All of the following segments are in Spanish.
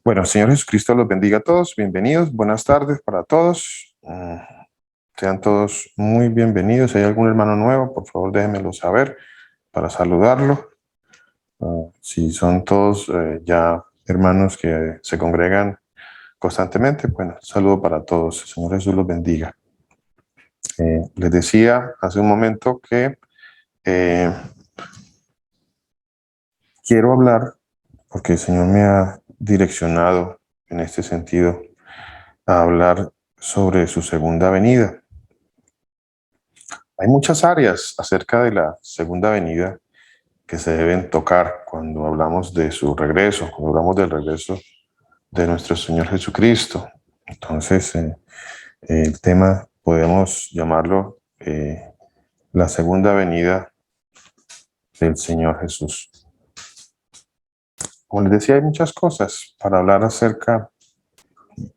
Bueno, Señor Jesucristo los bendiga a todos. Bienvenidos. Buenas tardes para todos. Sean todos muy bienvenidos. Si hay algún hermano nuevo, por favor déjenmelo saber para saludarlo. Si son todos ya hermanos que se congregan constantemente, bueno, saludo para todos. El Señor Jesús los bendiga. Les decía hace un momento que quiero hablar, porque el Señor me ha direccionado en este sentido, a hablar sobre su segunda venida. Hay muchas áreas acerca de la segunda venida que se deben tocar cuando hablamos de su regreso, cuando hablamos del regreso de nuestro Señor Jesucristo. Entonces, el tema podemos llamarlo la segunda venida del Señor Jesús. Como les decía, hay muchas cosas para hablar acerca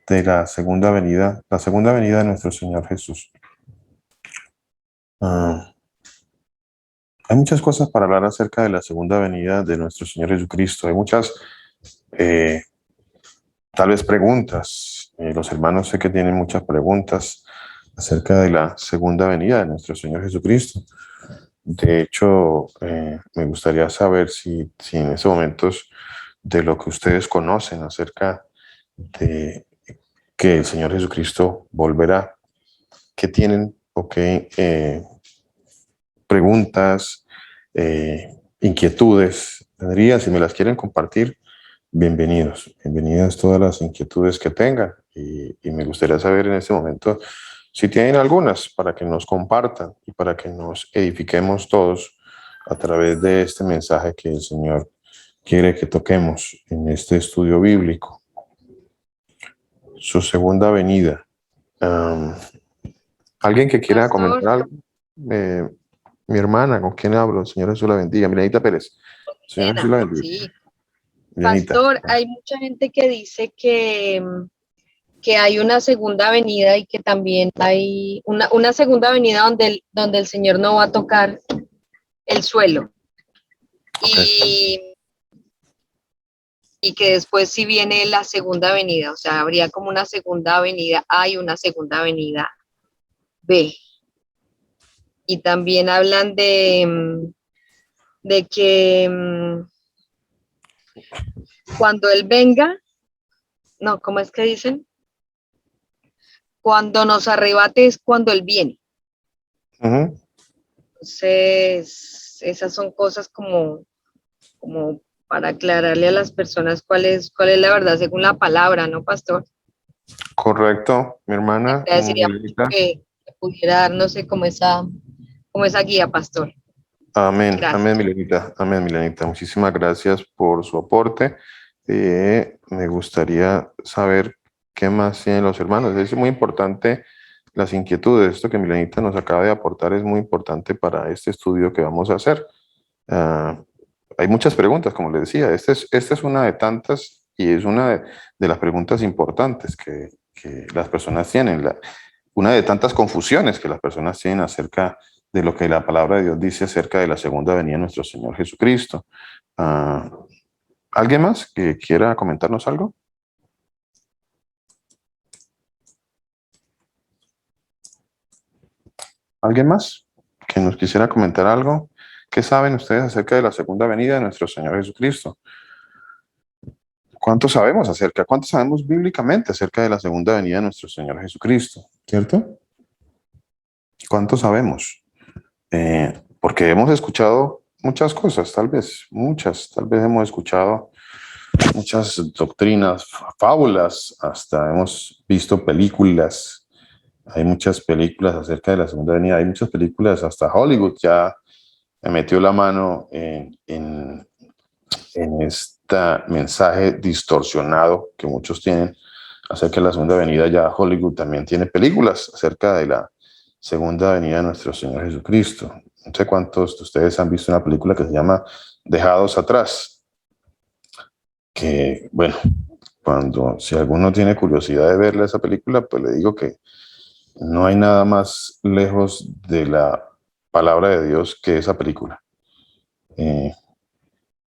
de la segunda venida de nuestro Señor Jesús. Hay muchas cosas para hablar acerca de la segunda venida de nuestro Señor Jesucristo. Hay muchas, tal vez, preguntas. Los hermanos sé que tienen muchas preguntas acerca de la segunda venida de nuestro Señor Jesucristo. De hecho, me gustaría saber si en estos momentos, de lo que ustedes conocen acerca de que el Señor Jesucristo volverá, ¿qué tienen o qué preguntas, inquietudes tendrían? Si me las quieren compartir, bienvenidas todas las inquietudes que tengan, y me gustaría saber en este momento si tienen algunas para que nos compartan y para que nos edifiquemos todos a través de este mensaje que el Señor quiere que toquemos en este estudio bíblico. Su segunda venida. ¿Alguien que quiera comentar algo? Mi hermana, ¿con quién hablo? Señor Jesús la bendiga. Milenita Pérez. Señor Jesús la bendiga. Sí. Milenita. Pastor, hay mucha gente que dice que hay una segunda venida y que también hay una segunda venida donde el Señor no va a tocar el suelo. Okay. Y que después sí viene la segunda venida, o sea, habría como una segunda venida A y una segunda venida B. Y también hablan de que cuando Él venga, no, ¿cómo es que dicen? Cuando nos arrebate es cuando Él viene. Uh-huh. Entonces, esas son cosas como para aclararle a las personas cuál es la verdad según la palabra, ¿no, pastor? Correcto, mi hermana. Sería que pudiera dar, no sé, como esa guía, pastor. Amén, Gracias. amén, Milenita. Amén, Milenita. Muchísimas gracias por su aporte. Me gustaría saber qué más tienen los hermanos. Es muy importante las inquietudes. Esto que Milenita nos acaba de aportar es muy importante para este estudio que vamos a hacer. Hay muchas preguntas, como les decía. Esta es una de tantas, y es una de las preguntas importantes que las personas tienen. Una de tantas confusiones que las personas tienen acerca de lo que la palabra de Dios dice acerca de la segunda venida de nuestro Señor Jesucristo. ¿Alguien más que quiera comentarnos algo? ¿Alguien más que nos quisiera comentar algo? ¿Qué saben ustedes acerca de la segunda venida de nuestro Señor Jesucristo? ¿Cuánto sabemos bíblicamente acerca de la segunda venida de nuestro Señor Jesucristo? ¿Cierto? ¿Cuánto sabemos? Porque hemos escuchado muchas cosas, tal vez hemos escuchado muchas doctrinas, fábulas, hasta hemos visto películas. Hay muchas películas acerca de la segunda venida, hay muchas películas, hasta Hollywood ya metió la mano en este mensaje distorsionado que muchos tienen acerca de la segunda venida. Ya Hollywood también tiene películas acerca de la segunda venida de nuestro Señor Jesucristo. No sé cuántos de ustedes han visto una película que se llama Dejados Atrás, que, bueno, si alguno tiene curiosidad de verla esa película, pues le digo que no hay nada más lejos de la palabra de Dios que esa película.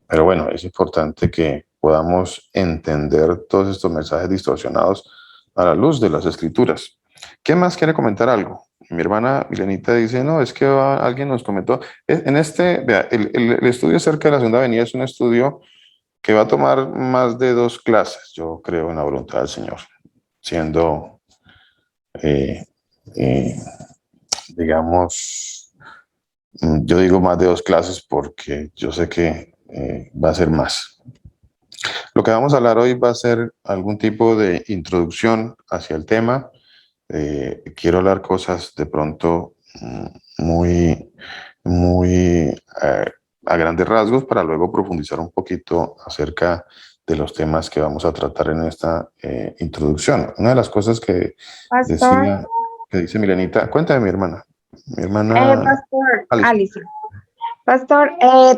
Pero bueno, es importante que podamos entender todos estos mensajes distorsionados a la luz de las Escrituras. ¿Quién más quiere comentar algo? Mi hermana Milenita dice, no, es que alguien nos comentó, vea, el estudio acerca de la segunda venida es un estudio que va a tomar más de 2 clases, yo creo en la voluntad del Señor, siendo, eh, eh, digamos, yo digo más de 2 clases porque yo sé que va a ser más. Lo que vamos a hablar hoy va a ser algún tipo de introducción hacia el tema. Quiero hablar cosas de pronto muy, muy a grandes rasgos para luego profundizar un poquito acerca de los temas que vamos a tratar en esta introducción. Una de las cosas Pastor, que dice Milenita, cuéntame mi hermana Pastor Alison. Alison. Pastor,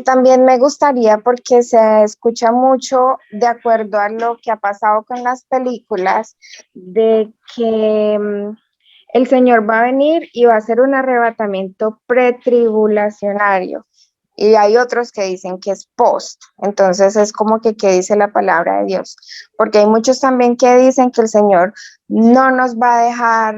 también me gustaría, porque se escucha mucho de acuerdo a lo que ha pasado con las películas, de que el Señor va a venir y va a hacer un arrebatamiento pretribulacionario. Y hay otros que dicen que es post. Entonces es como que, ¿qué dice la palabra de Dios? Porque hay muchos también que dicen que el Señor no nos va a dejar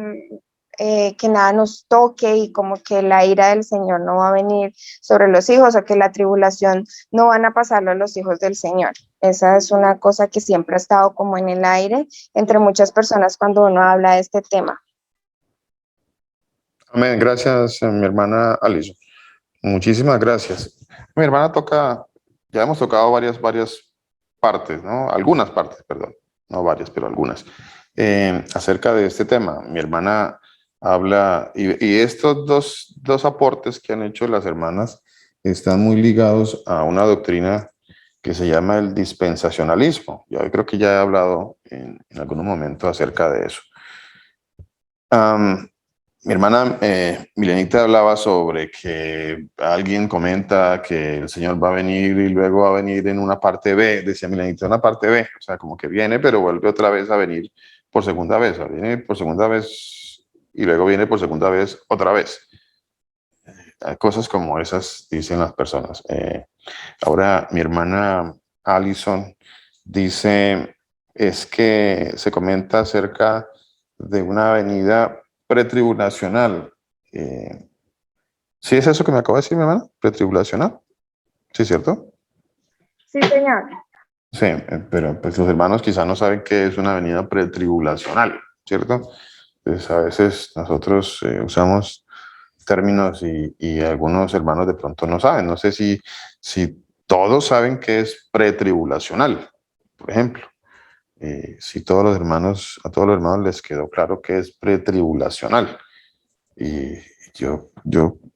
que nada nos toque, y como que la ira del Señor no va a venir sobre los hijos, o que la tribulación no van a pasarlo a los hijos del Señor. Esa es una cosa que siempre ha estado como en el aire entre muchas personas cuando uno habla de este tema. Amén. Gracias, mi hermana Alison. Muchísimas gracias. Mi hermana ya hemos tocado varias partes, ¿no? Algunas partes, perdón, no varias, pero algunas, acerca de este tema. Mi hermana habla, y estos dos aportes que han hecho las hermanas están muy ligados a una doctrina que se llama el dispensacionalismo. Yo creo que ya he hablado en algún momento acerca de eso. Mi hermana Milenita hablaba sobre que alguien comenta que el Señor va a venir y luego va a venir en una parte B, decía Milenita, una parte B, o sea, como que viene, pero vuelve otra vez a venir por segunda vez, o viene por segunda vez y luego viene por segunda vez otra vez. Cosas como esas dicen las personas. Ahora, mi hermana Alison dice, es que se comenta acerca de una venida pretribulacional. ¿Sí es eso que me acaba de decir mi hermana? ¿Pretribulacional? ¿Sí, cierto? Sí, señor. Sí, pero pues los hermanos quizá no saben qué es una venida pretribulacional, ¿cierto? Pues a veces nosotros usamos términos y algunos hermanos de pronto no saben. No sé si todos saben qué es pretribulacional, por ejemplo. Si a todos los hermanos les quedó claro que es pretribulacional. Y yo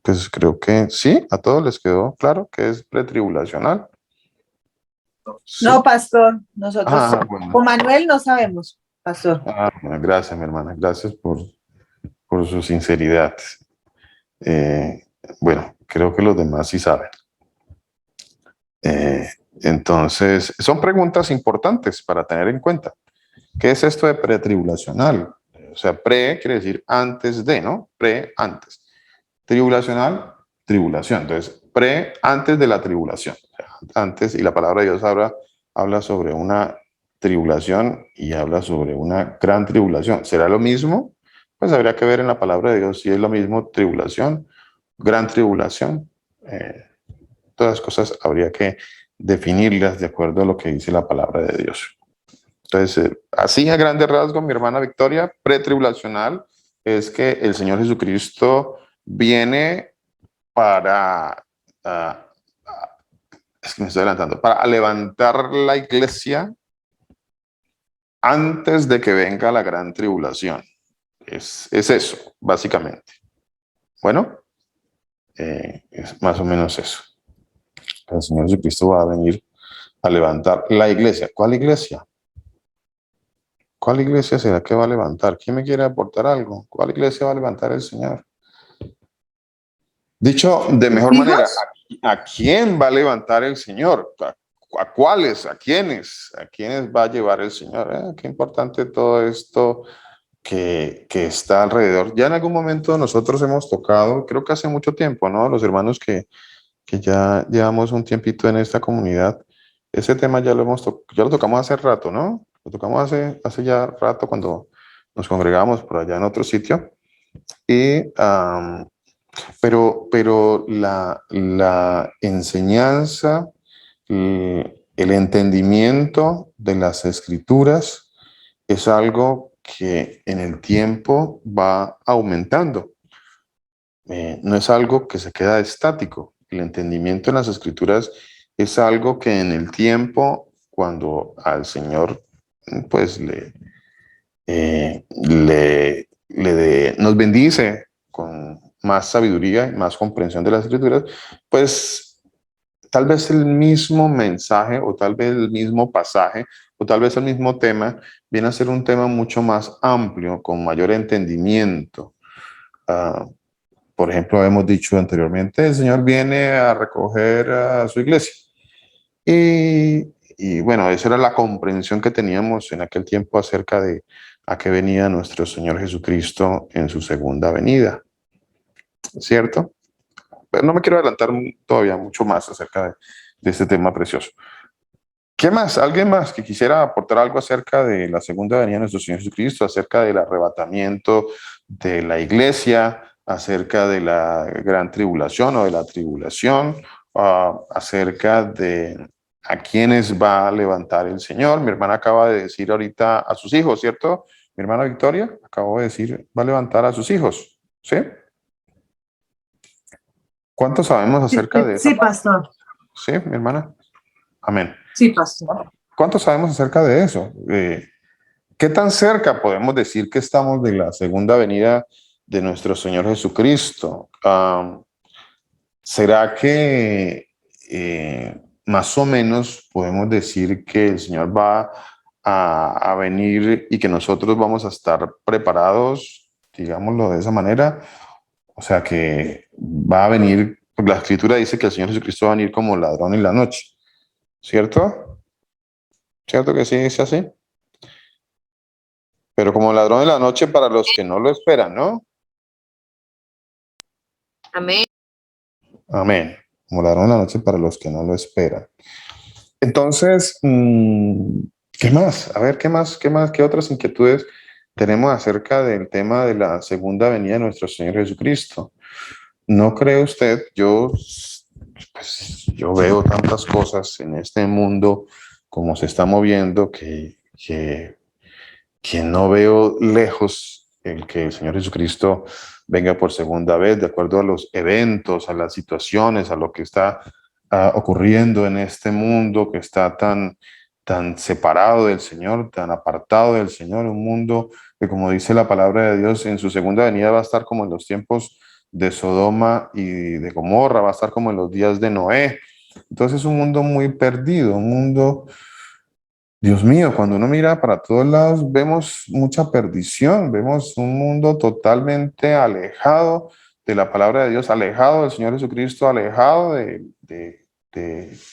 pues creo que sí, a todos les quedó claro que es pretribulacional. Sí. No, pastor, nosotros Bueno. con Manuel no sabemos, pastor. Bueno, gracias, mi hermana, gracias por su sinceridad. Bueno, creo que los demás sí saben. Entonces, son preguntas importantes para tener en cuenta. ¿Qué es esto de pretribulacional? O sea, pre quiere decir antes de, ¿no? Pre, antes. Tribulacional, tribulación. Entonces, pre, antes de la tribulación. O sea, antes, y la palabra de Dios habla sobre una tribulación y habla sobre una gran tribulación. ¿Será lo mismo? Pues habría que ver en la palabra de Dios si es lo mismo tribulación, gran tribulación. Todas las cosas habría que definirlas de acuerdo a lo que dice la palabra de Dios. Entonces, así a grandes rasgos, mi hermana Victoria, pretribulacional es que el Señor Jesucristo viene para, es que me estoy adelantando, para levantar la iglesia antes de que venga la gran tribulación. Es eso, básicamente. Bueno, es más o menos eso. El Señor Jesucristo va a venir a levantar la iglesia. ¿Cuál iglesia? ¿Cuál iglesia será que va a levantar? ¿Quién me quiere aportar algo? ¿Cuál iglesia va a levantar el Señor? Dicho de mejor manera, ¿a quién va a levantar el Señor? ¿A cuáles? ¿A quiénes? ¿A quiénes va a llevar el Señor? Qué importante todo esto que está alrededor. Ya en algún momento nosotros hemos tocado, creo que hace mucho tiempo, ¿no? Los hermanos que ya llevamos un tiempito en esta comunidad, ese tema ya ya lo tocamos hace rato, ¿no? Lo tocamos hace ya rato cuando nos congregamos por allá en otro sitio. Y, pero la enseñanza, el entendimiento de las escrituras es algo que en el tiempo va aumentando. No es algo que se queda estático. El entendimiento en las escrituras es algo que en el tiempo, cuando al Señor pues nos bendice con más sabiduría y más comprensión de las escrituras, pues tal vez el mismo mensaje o tal vez el mismo pasaje o tal vez el mismo tema viene a ser un tema mucho más amplio, con mayor entendimiento. Por ejemplo, hemos dicho anteriormente, el Señor viene a recoger a su iglesia. Y bueno, esa era la comprensión que teníamos en aquel tiempo acerca de a qué venía nuestro Señor Jesucristo en su segunda venida. ¿Cierto? Pero no me quiero adelantar todavía mucho más acerca de este tema precioso. ¿Qué más? ¿Alguien más que quisiera aportar algo acerca de la segunda venida de nuestro Señor Jesucristo, acerca del arrebatamiento de la iglesia, acerca de la gran tribulación o de la tribulación, acerca de a quiénes va a levantar el Señor? Mi hermana acaba de decir ahorita a sus hijos, ¿cierto? Mi hermana Victoria acabó de decir, va a levantar a sus hijos, ¿sí? ¿Cuánto sabemos acerca de eso? Sí, pastor. Sí, mi hermana. Amén. Sí, pastor. ¿Cuánto sabemos acerca de eso? ¿Qué tan cerca podemos decir que estamos de la segunda venida de nuestro Señor Jesucristo? ¿Será que más o menos podemos decir que el Señor va a venir y que nosotros vamos a estar preparados, digámoslo de esa manera? O sea, que va a venir, porque la Escritura dice que el Señor Jesucristo va a venir como ladrón en la noche, ¿cierto? ¿Cierto que sí es así? Pero como ladrón en la noche para los que no lo esperan, ¿no? Amén. Amén. Como ladrón en la noche para los que no lo esperan. Entonces, ¿qué más? A ver, qué otras inquietudes tenemos acerca del tema de la segunda venida de nuestro Señor Jesucristo? ¿No cree usted? Pues, yo veo tantas cosas en este mundo como se está moviendo que no veo lejos el que el Señor Jesucristo venga por segunda vez, de acuerdo a los eventos, a las situaciones, a lo que está ocurriendo en este mundo que está tan separado del Señor, tan apartado del Señor, un mundo que, como dice la palabra de Dios, en su segunda venida va a estar como en los tiempos de Sodoma y de Gomorra, va a estar como en los días de Noé. Entonces es un mundo muy perdido, un mundo, Dios mío, cuando uno mira para todos lados vemos mucha perdición, vemos un mundo totalmente alejado de la palabra de Dios, alejado del Señor Jesucristo, alejado de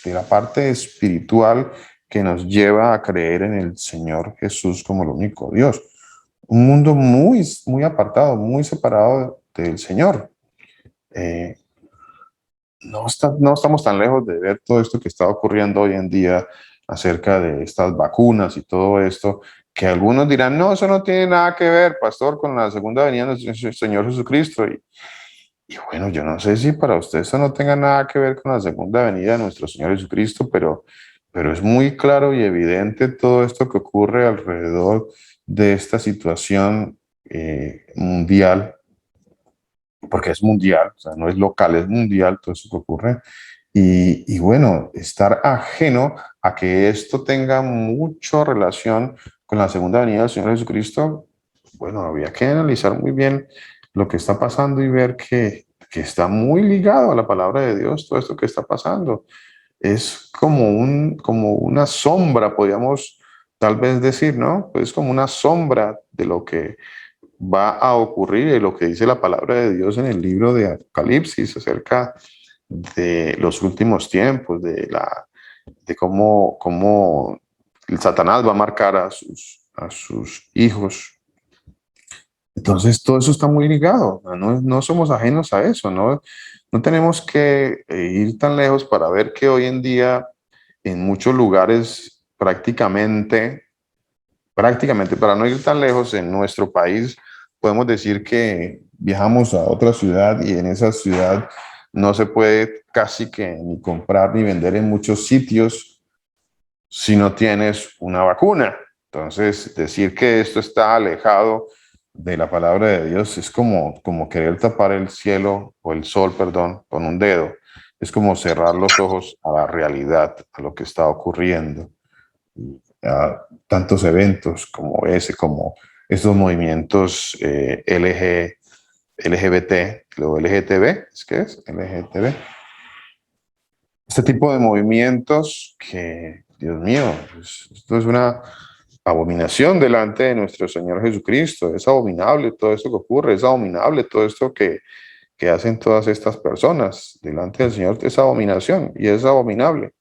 la parte espiritual que nos lleva a creer en el Señor Jesús como el único Dios. Un mundo muy apartado, muy separado del Señor. No estamos tan lejos de ver todo esto que está ocurriendo hoy en día acerca de estas vacunas y todo esto, que algunos dirán, no, eso no tiene nada que ver, pastor, con la segunda venida de nuestro Señor Jesucristo. Y bueno, yo no sé si para usted eso no tenga nada que ver con la segunda venida de nuestro Señor Jesucristo, pero es muy claro y evidente todo esto que ocurre alrededor de esta situación mundial, porque es mundial, o sea, no es local, es mundial todo eso que ocurre. Y bueno, estar ajeno a que esto tenga mucha relación con la segunda venida del Señor Jesucristo, bueno, había que analizar muy bien lo que está pasando y ver que está muy ligado a la palabra de Dios, todo esto que está pasando. Es como una sombra, podríamos tal vez decir, ¿no? Es como una sombra de lo que va a ocurrir y lo que dice la palabra de Dios en el libro de Apocalipsis acerca de los últimos tiempos, de cómo el Satanás va a marcar a sus hijos. Entonces todo eso está muy ligado, no somos ajenos a eso, no tenemos que ir tan lejos para ver que hoy en día en muchos lugares prácticamente, para no ir tan lejos, en nuestro país, podemos decir que viajamos a otra ciudad y en esa ciudad no se puede casi que ni comprar ni vender en muchos sitios si no tienes una vacuna. Entonces, decir que esto está alejado de la palabra de Dios es como querer tapar el cielo o el sol, perdón, con un dedo. Es como cerrar los ojos a la realidad, a lo que está ocurriendo. A tantos eventos como ese, como estos movimientos LGBT, luego LGTB, ¿es que es? LGTB. Este tipo de movimientos que, Dios mío, esto es una abominación delante de nuestro Señor Jesucristo. Es abominable todo esto que ocurre, es abominable todo esto que hacen todas estas personas delante del Señor. Es abominación y es abominable.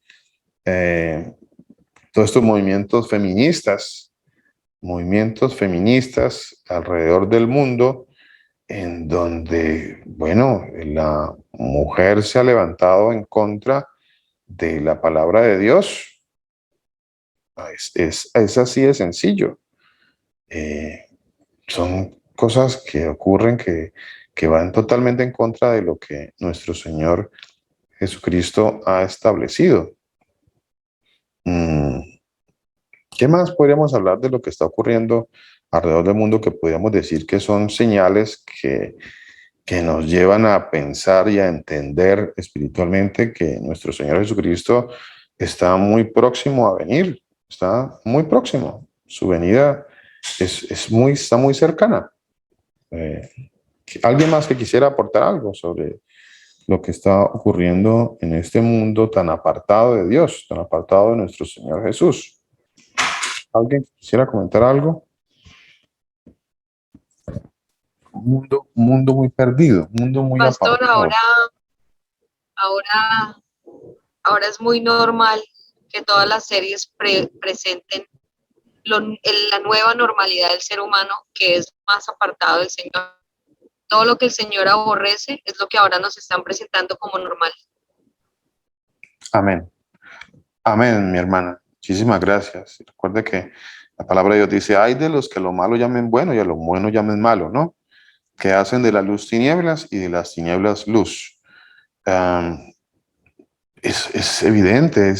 Todos estos movimientos feministas alrededor del mundo, en donde, bueno, la mujer se ha levantado en contra de la palabra de Dios. Es así de sencillo. Son cosas que ocurren que van totalmente en contra de lo que nuestro Señor Jesucristo ha establecido. ¿Qué más podríamos hablar de lo que está ocurriendo alrededor del mundo que podríamos decir que son señales que nos llevan a pensar y a entender espiritualmente que nuestro Señor Jesucristo está muy próximo a venir? Está muy próximo. Su venida está muy cercana. ¿Alguien más que quisiera aportar algo sobre lo que está ocurriendo en este mundo tan apartado de Dios, tan apartado de nuestro Señor Jesús? ¿Alguien quisiera comentar algo? Un mundo muy perdido, un mundo muy Pastor, apartado. ahora, ahora es muy normal que todas las series presenten la nueva normalidad del ser humano, que es más apartado del Señor. Todo lo que el Señor aborrece es lo que ahora nos están presentando como normal. Amén. Amén, mi hermana. Muchísimas gracias. Recuerde que la palabra de Dios dice, hay de los que lo malo llamen bueno y a lo bueno llamen malo, ¿no? Que hacen de la luz tinieblas y de las tinieblas luz. Es evidente,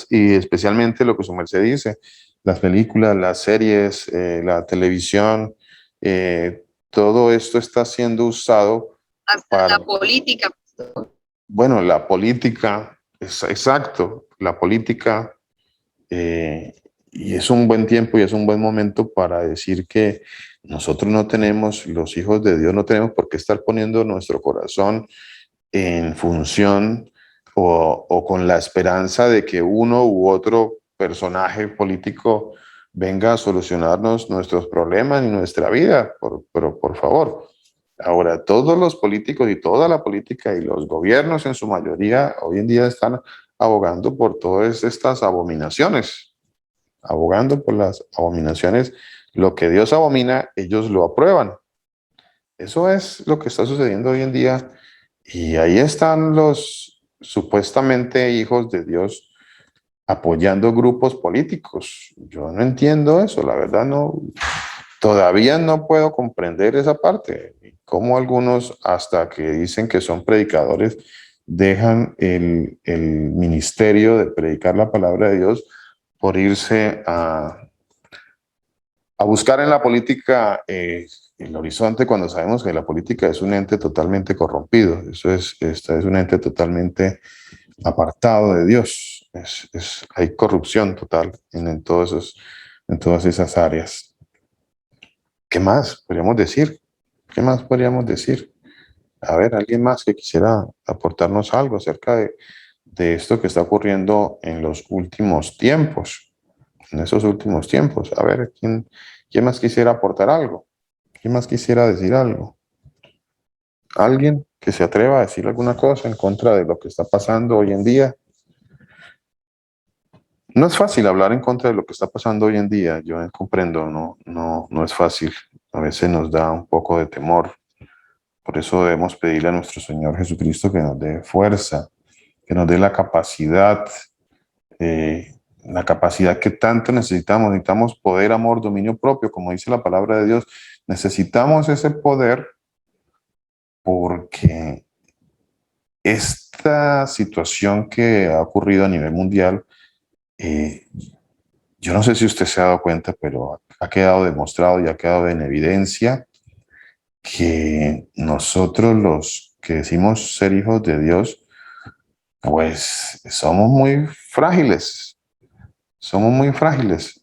y especialmente lo que su merced dice, las películas, las series, la televisión, todo esto está siendo usado Hasta para, la política. bueno, la política, exacto, la política, y es un buen tiempo y es un buen momento para decir que nosotros no tenemos, los hijos de Dios, no tenemos por qué estar poniendo nuestro corazón en función o con la esperanza de que uno u otro personaje político venga a solucionarnos nuestros problemas y nuestra vida, pero por favor. Ahora, todos los políticos y toda la política y los gobiernos en su mayoría hoy en día están abogando por todas estas abominaciones, abogando por las abominaciones. Lo que Dios abomina, ellos lo aprueban. Eso es lo que está sucediendo hoy en día. Y ahí están los supuestamente hijos de Dios apoyando grupos políticos. Yo no entiendo eso, la verdad no, todavía no puedo comprender esa parte. Cómo algunos, hasta que dicen que son predicadores, dejan el ministerio de predicar la palabra de Dios por irse a buscar en la política el horizonte, cuando sabemos que la política es un ente totalmente corrompido. Esta es un ente totalmente apartado de Dios. Hay corrupción total en todas esas áreas. ¿Qué más podríamos decir? ¿Qué más podríamos decir? A ver, alguien más que quisiera aportarnos algo acerca de esto que está ocurriendo en los últimos tiempos, en esos últimos tiempos. A ver, ¿quién más quisiera aportar algo? ¿Quién más quisiera decir algo? ¿Alguien que se atreva a decir alguna cosa en contra de lo que está pasando hoy en día? No es fácil hablar en contra de lo que está pasando hoy en día, yo comprendo, no es fácil. A veces nos da un poco de temor. Por eso debemos pedirle a nuestro Señor Jesucristo que nos dé fuerza, que nos dé la capacidad la capacidad que tanto necesitamos. Necesitamos poder, amor, dominio propio, como dice la palabra de Dios. Necesitamos ese poder porque esta situación que ha ocurrido a nivel mundial, eh, yo no sé si usted se ha dado cuenta, pero ha quedado demostrado y ha quedado en evidencia que nosotros los que decimos ser hijos de Dios, pues somos muy frágiles, somos muy frágiles.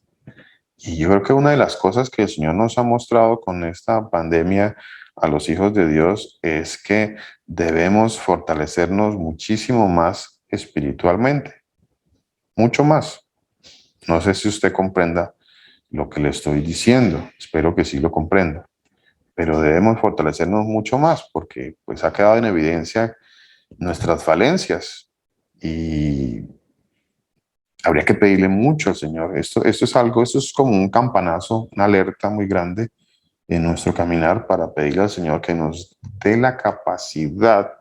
Y yo creo que una de las cosas que el Señor nos ha mostrado con esta pandemia a los hijos de Dios es que debemos fortalecernos muchísimo más espiritualmente, mucho más. No sé si usted comprenda lo que le estoy diciendo, espero que sí lo comprenda, pero debemos fortalecernos mucho más porque pues ha quedado en evidencia nuestras falencias y habría que pedirle mucho al Señor. Esto es algo, esto es como un campanazo, una alerta muy grande en nuestro caminar para pedirle al Señor que nos dé la capacidad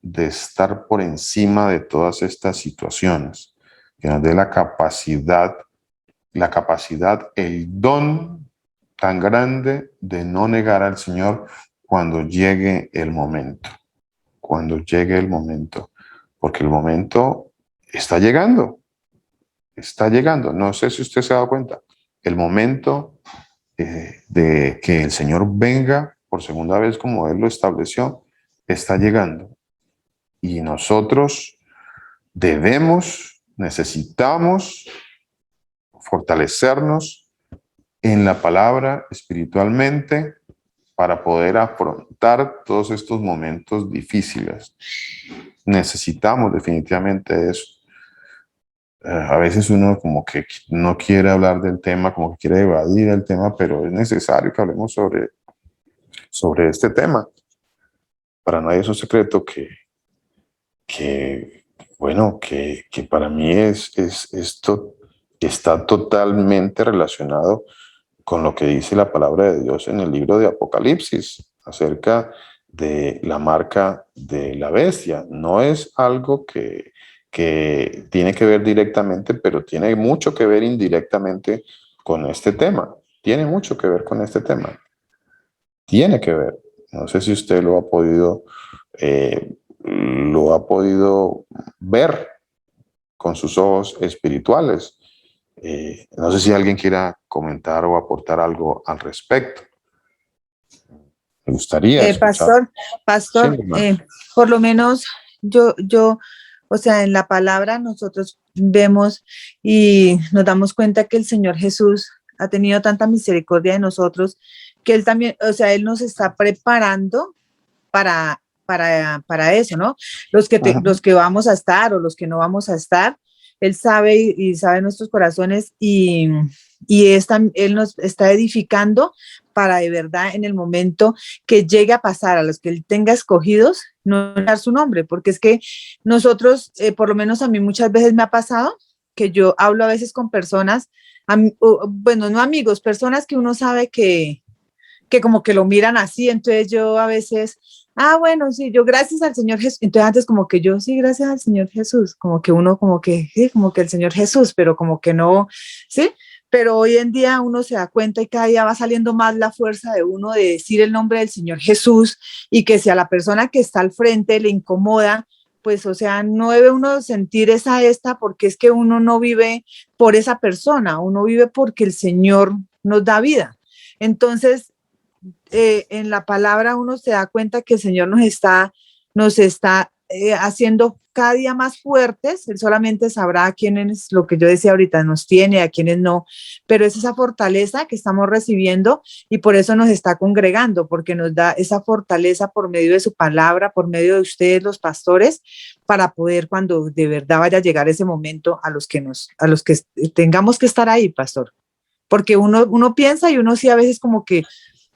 de estar por encima de todas estas situaciones, que nos dé la capacidad, el don tan grande de no negar al Señor cuando llegue el momento, porque el momento está llegando, está llegando. No sé si usted se ha dado cuenta, el momento de que el Señor venga por segunda vez como Él lo estableció, está llegando. Y nosotros necesitamos fortalecernos en la palabra espiritualmente para poder afrontar todos estos momentos difíciles. Necesitamos definitivamente eso. A veces uno como que no quiere hablar del tema, como que quiere evadir el tema, pero es necesario que hablemos sobre este tema. Para nadie es un secreto que para mí esto está totalmente relacionado con lo que dice la palabra de Dios en el libro de Apocalipsis acerca de la marca de la bestia. No es algo que tiene que ver directamente, pero tiene mucho que ver indirectamente con este tema. Tiene mucho que ver con este tema. Tiene que ver. No sé si usted lo ha podido ver con sus ojos espirituales. No sé si alguien quiera comentar o aportar algo al respecto. Me gustaría escuchar. Pastor, Sí, hermano. por lo menos o sea, en la palabra nosotros vemos y nos damos cuenta que el Señor Jesús ha tenido tanta misericordia de nosotros que Él también, o sea, Él nos está preparando para eso, ¿no? Los que vamos a estar o los que no vamos a estar, Él sabe y sabe nuestros corazones Él nos está edificando para de verdad en el momento que llegue a pasar a los que Él tenga escogidos, no dar su nombre, porque es que nosotros, por lo menos a mí muchas veces me ha pasado que yo hablo a veces con personas, bueno, no amigos, personas que uno sabe que como que lo miran así, entonces yo a veces, bueno, sí, yo gracias al Señor Jesús, entonces antes como que yo, sí, gracias al Señor Jesús, como que uno como que, sí, como que el Señor Jesús, pero como que no, sí, pero hoy en día uno se da cuenta y cada día va saliendo más la fuerza de uno de decir el nombre del Señor Jesús y que si a la persona que está al frente le incomoda, pues, o sea, no debe uno sentir esta, porque es que uno no vive por esa persona, uno vive porque el Señor nos da vida. Entonces, en la palabra uno se da cuenta que el Señor nos está haciendo cada día más fuertes. Él solamente sabrá a quiénes, lo que yo decía ahorita, nos tiene, a quiénes no, pero es esa fortaleza que estamos recibiendo y por eso nos está congregando, porque nos da esa fortaleza por medio de su palabra, por medio de ustedes, los pastores, para poder cuando de verdad vaya a llegar ese momento a los que tengamos que estar ahí, pastor. Porque uno piensa y uno sí a veces como que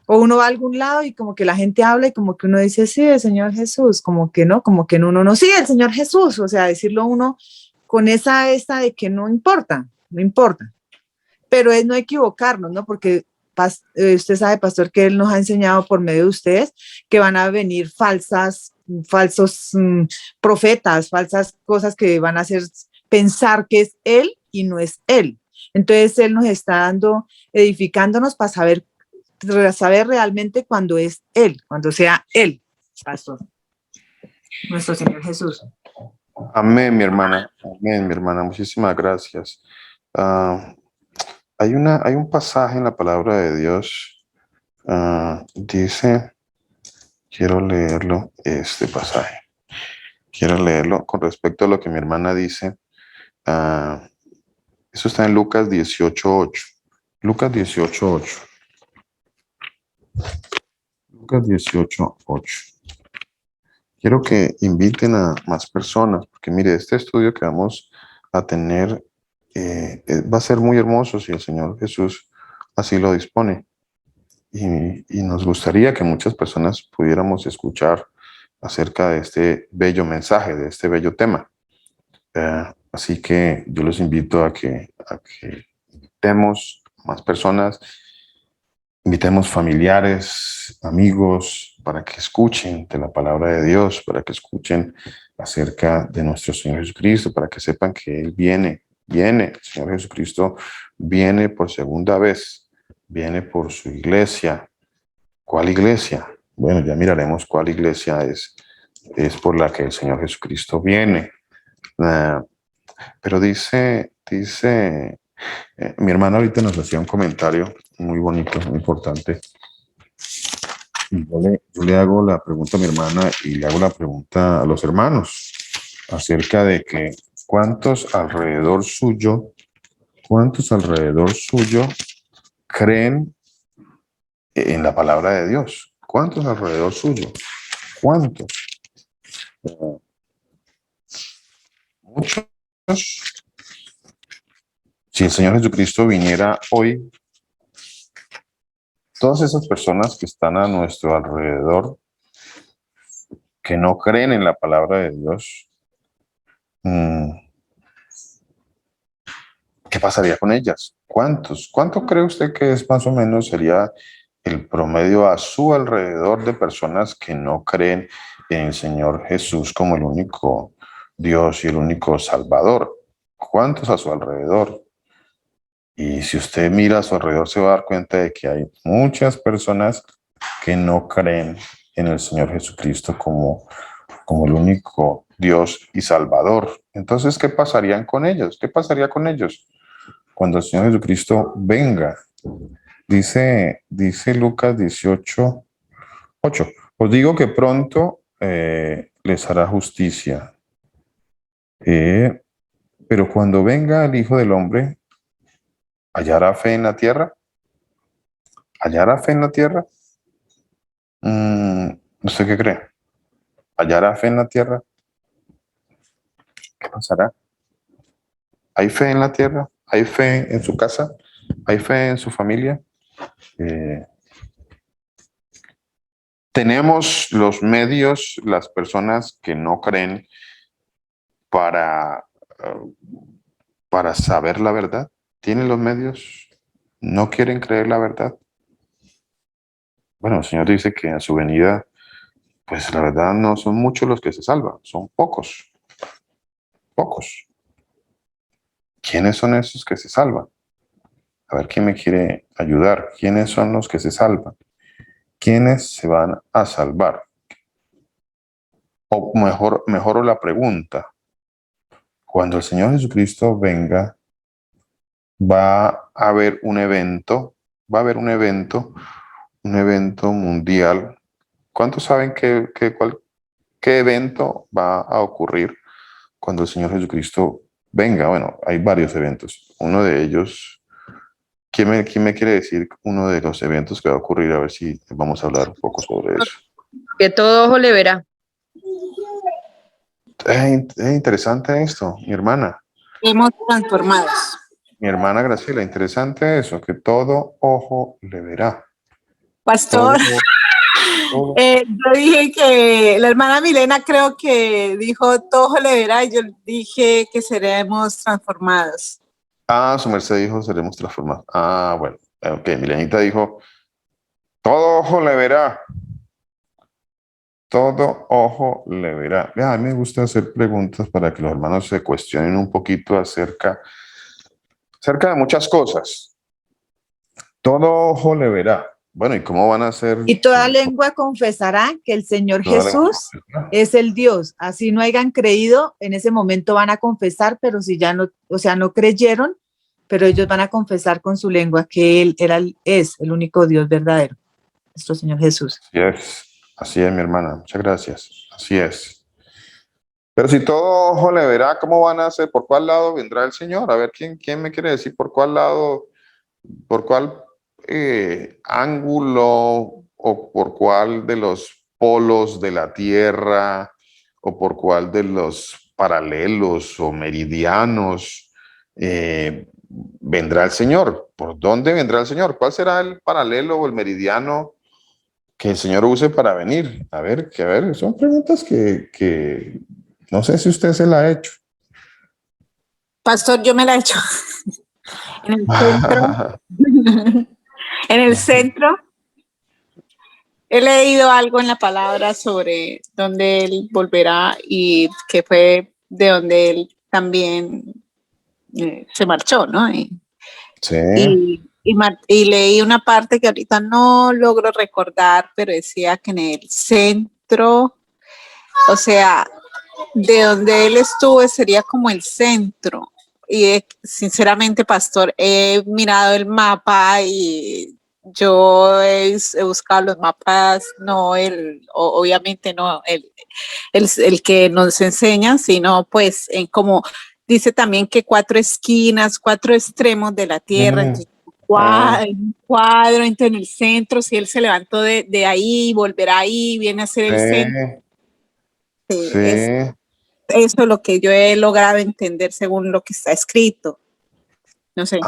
o uno va a algún lado y como que la gente habla y como que uno dice, sí, el Señor Jesús, como que uno no, sí, el Señor Jesús, o sea, decirlo uno con esta de que no importa, no importa, pero es no equivocarnos, ¿no? Porque usted sabe, pastor, que Él nos ha enseñado por medio de ustedes que van a venir falsos profetas, falsas cosas que van a ser pensar que es Él y no es Él. Entonces Él nos está dando, edificándonos para saber realmente cuando es Él, cuando sea Él, Pastor, nuestro Señor Jesús. Amén, mi hermana. Amén, mi hermana. Muchísimas gracias. Ah, hay un pasaje en la palabra de Dios. Dice, quiero leerlo, este pasaje. Quiero leerlo con respecto a lo que mi hermana dice. Ah, eso está en Lucas 18:8. Lucas 18:8. Lucas 18:8. Quiero que inviten a más personas, porque mire, este estudio que vamos a tener va a ser muy hermoso si el Señor Jesús así lo dispone. Y nos gustaría que muchas personas pudiéramos escuchar acerca de este bello mensaje, de este bello tema. Así que yo los invito a que invitemos más personas, invitemos familiares, amigos, para que escuchen de la palabra de Dios, para que escuchen acerca de nuestro Señor Jesucristo, para que sepan que Él viene, el Señor Jesucristo viene por segunda vez, viene por su iglesia. ¿Cuál iglesia? Bueno, ya miraremos cuál iglesia es por la que el Señor Jesucristo viene. Pero dice, mi hermano ahorita nos hacía un comentario muy bonito, muy importante. Y yo le hago la pregunta a mi hermana y le hago la pregunta a los hermanos acerca de que cuántos alrededor suyo creen en la palabra de Dios. ¿Cuántos alrededor suyo? ¿Cuántos? Muchos. Si el Señor Jesucristo viniera hoy, todas esas personas que están a nuestro alrededor, que no creen en la palabra de Dios, ¿qué pasaría con ellas? ¿Cuántos? ¿Cuánto cree usted que es más o menos sería el promedio a su alrededor de personas que no creen en el Señor Jesús como el único Dios y el único Salvador? ¿Cuántos a su alrededor? Y si usted mira a su alrededor se va a dar cuenta de que hay muchas personas que no creen en el Señor Jesucristo como el único Dios y Salvador. Entonces, ¿qué pasarían con ellos? ¿Qué pasaría con ellos cuando el Señor Jesucristo venga? Dice Lucas 18:8. Os digo que pronto les hará justicia. Pero cuando venga el Hijo del Hombre, ¿hallará fe en la tierra? ¿Hallará fe en la tierra? ¿Usted qué cree? ¿Hallará fe en la tierra? ¿Qué pasará? ¿Hay fe en la tierra? ¿Hay fe en su casa? ¿Hay fe en su familia? Tenemos los medios, las personas que no creen para, para saber la verdad. ¿Tienen los medios? ¿No quieren creer la verdad? Bueno, el Señor dice que a su venida, pues la verdad no son muchos los que se salvan, son pocos. Pocos. ¿Quiénes son esos que se salvan? A ver quién me quiere ayudar. ¿Quiénes son los que se salvan? ¿Quiénes se van a salvar? O mejor la pregunta. Cuando el Señor Jesucristo venga, va a haber un evento mundial. ¿Cuántos saben qué evento va a ocurrir cuando el Señor Jesucristo venga? Bueno, hay varios eventos. Uno de ellos, ¿quién me quiere decir uno de los eventos que va a ocurrir? A ver si vamos a hablar un poco sobre eso. Que todo ojo le verá. Es interesante esto, mi hermana. Hemos transformados. Mi hermana Graciela, interesante eso, que todo ojo le verá. Pastor, Todo- yo dije que la hermana Milena creo que dijo todo le verá y yo dije que seremos transformados. su merced dijo, seremos transformados. Bueno. Ok, Milenita dijo, todo ojo le verá. todo ojo le verá. Vea, a mí me gusta hacer preguntas para que los hermanos se cuestionen un poquito acerca de muchas cosas. Todo ojo le verá. Bueno, ¿y cómo van a hacer? Y toda lengua confesará que el Señor Jesús es el Dios. Así no hayan creído, en ese momento van a confesar, pero si ya no, o sea, no creyeron, pero ellos van a confesar con su lengua que Él es el único Dios verdadero, nuestro Señor Jesús. Así es, mi hermana. Muchas gracias. Así es. Pero si todo ojo le verá, ¿cómo van a hacer? ¿Por cuál lado vendrá el Señor? A ver, ¿quién me quiere decir por cuál lado, por cuál ángulo o por cuál de los polos de la Tierra o por cuál de los paralelos o meridianos vendrá el Señor? ¿Por dónde vendrá el Señor? ¿Cuál será el paralelo o el meridiano que el Señor use para venir? A ver, son preguntas que no sé si usted se la ha hecho. Pastor, yo me la he hecho. En el centro. En el centro. He leído algo en la palabra sobre dónde Él volverá y que fue de donde Él también se marchó, ¿no? Sí. Y leí una parte que ahorita no logro recordar, pero decía que en el centro, o sea, de donde Él estuvo sería como el centro. Y sinceramente, pastor, he mirado el mapa y yo he buscado los mapas, no obviamente no el que nos enseñan, sino pues en como dice también que 4 esquinas, 4 extremos de la tierra, entonces, un cuadro, entonces en el centro, si Él se levantó de ahí, volverá ahí, viene a ser el centro. Sí. Eso es lo que yo he logrado entender según lo que está escrito. No sé.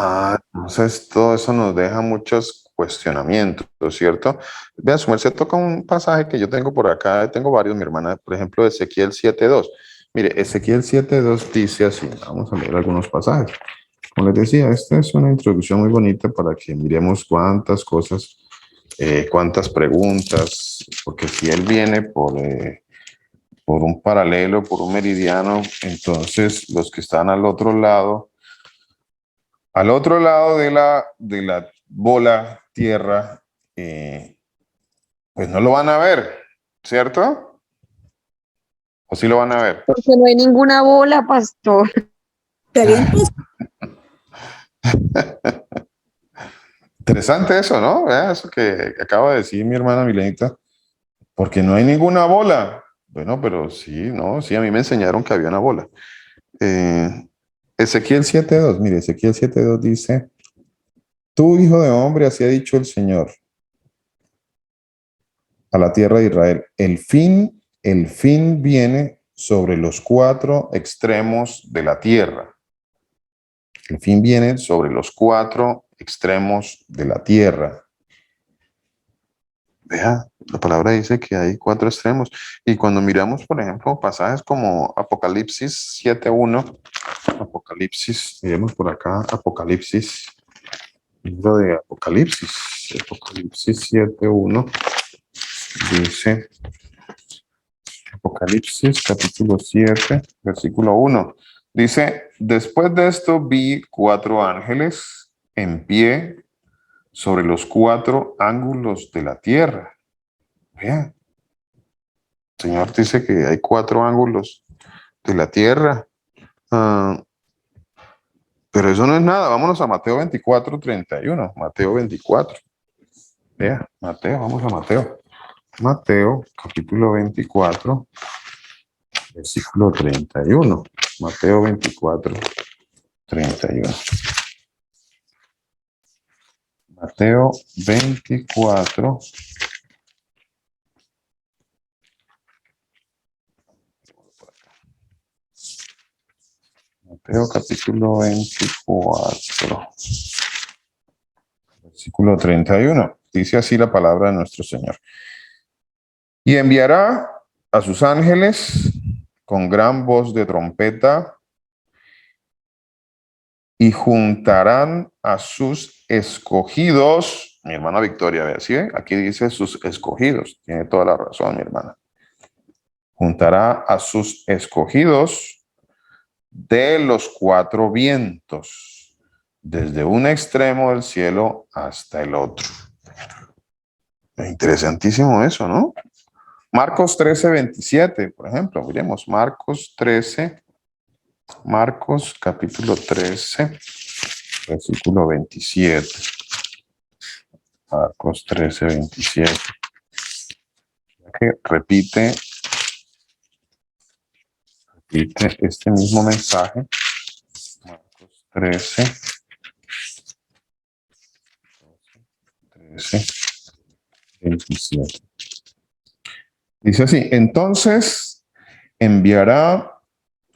Entonces todo eso nos deja muchos cuestionamientos, ¿cierto? Vean, su merced toca un pasaje que yo tengo por acá, tengo varios, mi hermana, por ejemplo, Ezequiel 7:2. Mire, Ezequiel 7:2 dice así, vamos a leer algunos pasajes. Como les decía, esta es una introducción muy bonita para que miremos cuántas cosas, cuántas preguntas, porque si él viene por un paralelo, por un meridiano, entonces los que están al otro lado de la bola tierra, pues no lo van a ver, ¿cierto? ¿O sí lo van a ver? Porque no hay ninguna bola, pastor. Interesante eso, ¿no? Vea eso que acaba de decir mi hermana Milenita, porque no hay ninguna bola. Bueno, pero sí, no, sí, a mí me enseñaron que había una bola. Ezequiel 7:2, mire, Ezequiel 7:2 dice: tú, hijo de hombre, así ha dicho el Señor a la tierra de Israel, el fin viene sobre los 4 extremos de la tierra. El fin viene sobre los 4 extremos de la tierra. Vea, la palabra dice que hay 4 extremos. Y cuando miramos, por ejemplo, pasajes como Apocalipsis 7:1, miremos por acá, Apocalipsis, libro de Apocalipsis 7:1, dice, Apocalipsis capítulo 7, versículo 1, dice: después de esto vi 4 ángeles en pie sobre los 4 ángulos de la tierra. Vean, el Señor dice que hay 4 ángulos de la tierra. Pero eso no es nada. Vámonos a Mateo 24:31. Mateo 24. Vea, Mateo, vamos a Mateo. Mateo, capítulo 24, versículo 31. Mateo 24:31. Mateo 24. Mateo capítulo 24, versículo 31. Dice así la palabra de nuestro Señor: y enviará a sus ángeles con gran voz de trompeta, y juntarán a sus escogidos. Mi hermana Victoria, ¿ve? ¿Sí ve? Aquí dice sus escogidos. Tiene toda la razón, mi hermana. juntará a sus escogidos de los cuatro vientos, desde un extremo del cielo hasta el otro. Interesantísimo eso, ¿no? Marcos 13:27, por ejemplo, miremos Marcos capítulo 13, versículo 27. Marcos 13:27. Que repite este mismo mensaje. Marcos 13:27. Dice así: entonces enviará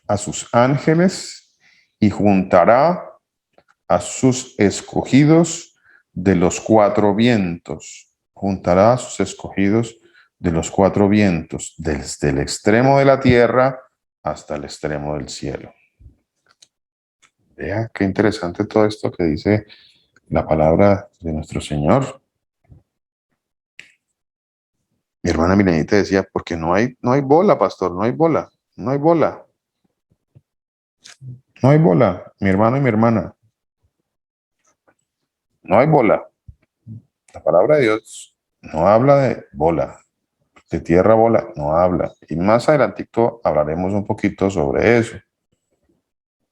a sus ángeles y juntará a sus escogidos de los cuatro vientos. Juntará a sus escogidos de los cuatro vientos, desde el extremo de la tierra hasta el extremo del cielo. Vea qué interesante todo esto que dice la palabra de nuestro Señor. Mi hermana Milenita decía, porque no hay bola, pastor, no hay bola. No hay bola, mi hermano y mi hermana. No hay bola. La palabra de Dios no habla de bola, de tierra bola, no habla. Y más adelantito hablaremos un poquito sobre eso.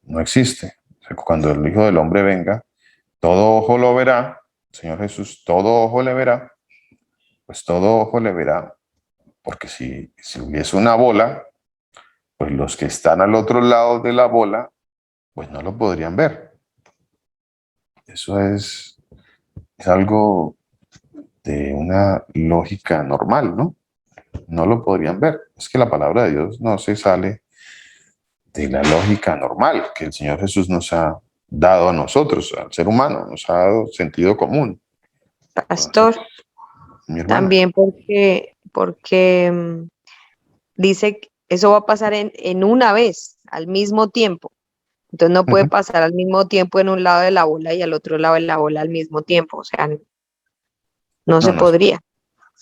No existe. O sea, cuando el Hijo del Hombre venga, todo ojo lo verá, Señor Jesús, todo ojo le verá, pues todo ojo le verá, porque si hubiese una bola, pues los que están al otro lado de la bola, pues no lo podrían ver. Eso es algo de una lógica normal, ¿no? No lo podrían ver. Es que la palabra de Dios no se sale de la lógica normal que el Señor Jesús nos ha dado a nosotros, al ser humano, nos ha dado sentido común. Pastor, Entonces, mi hermana. también porque dice que eso va a pasar en una vez, al mismo tiempo. Entonces no puede pasar al mismo tiempo en un lado de la bola y al otro lado de la bola al mismo tiempo. O sea, no se podría.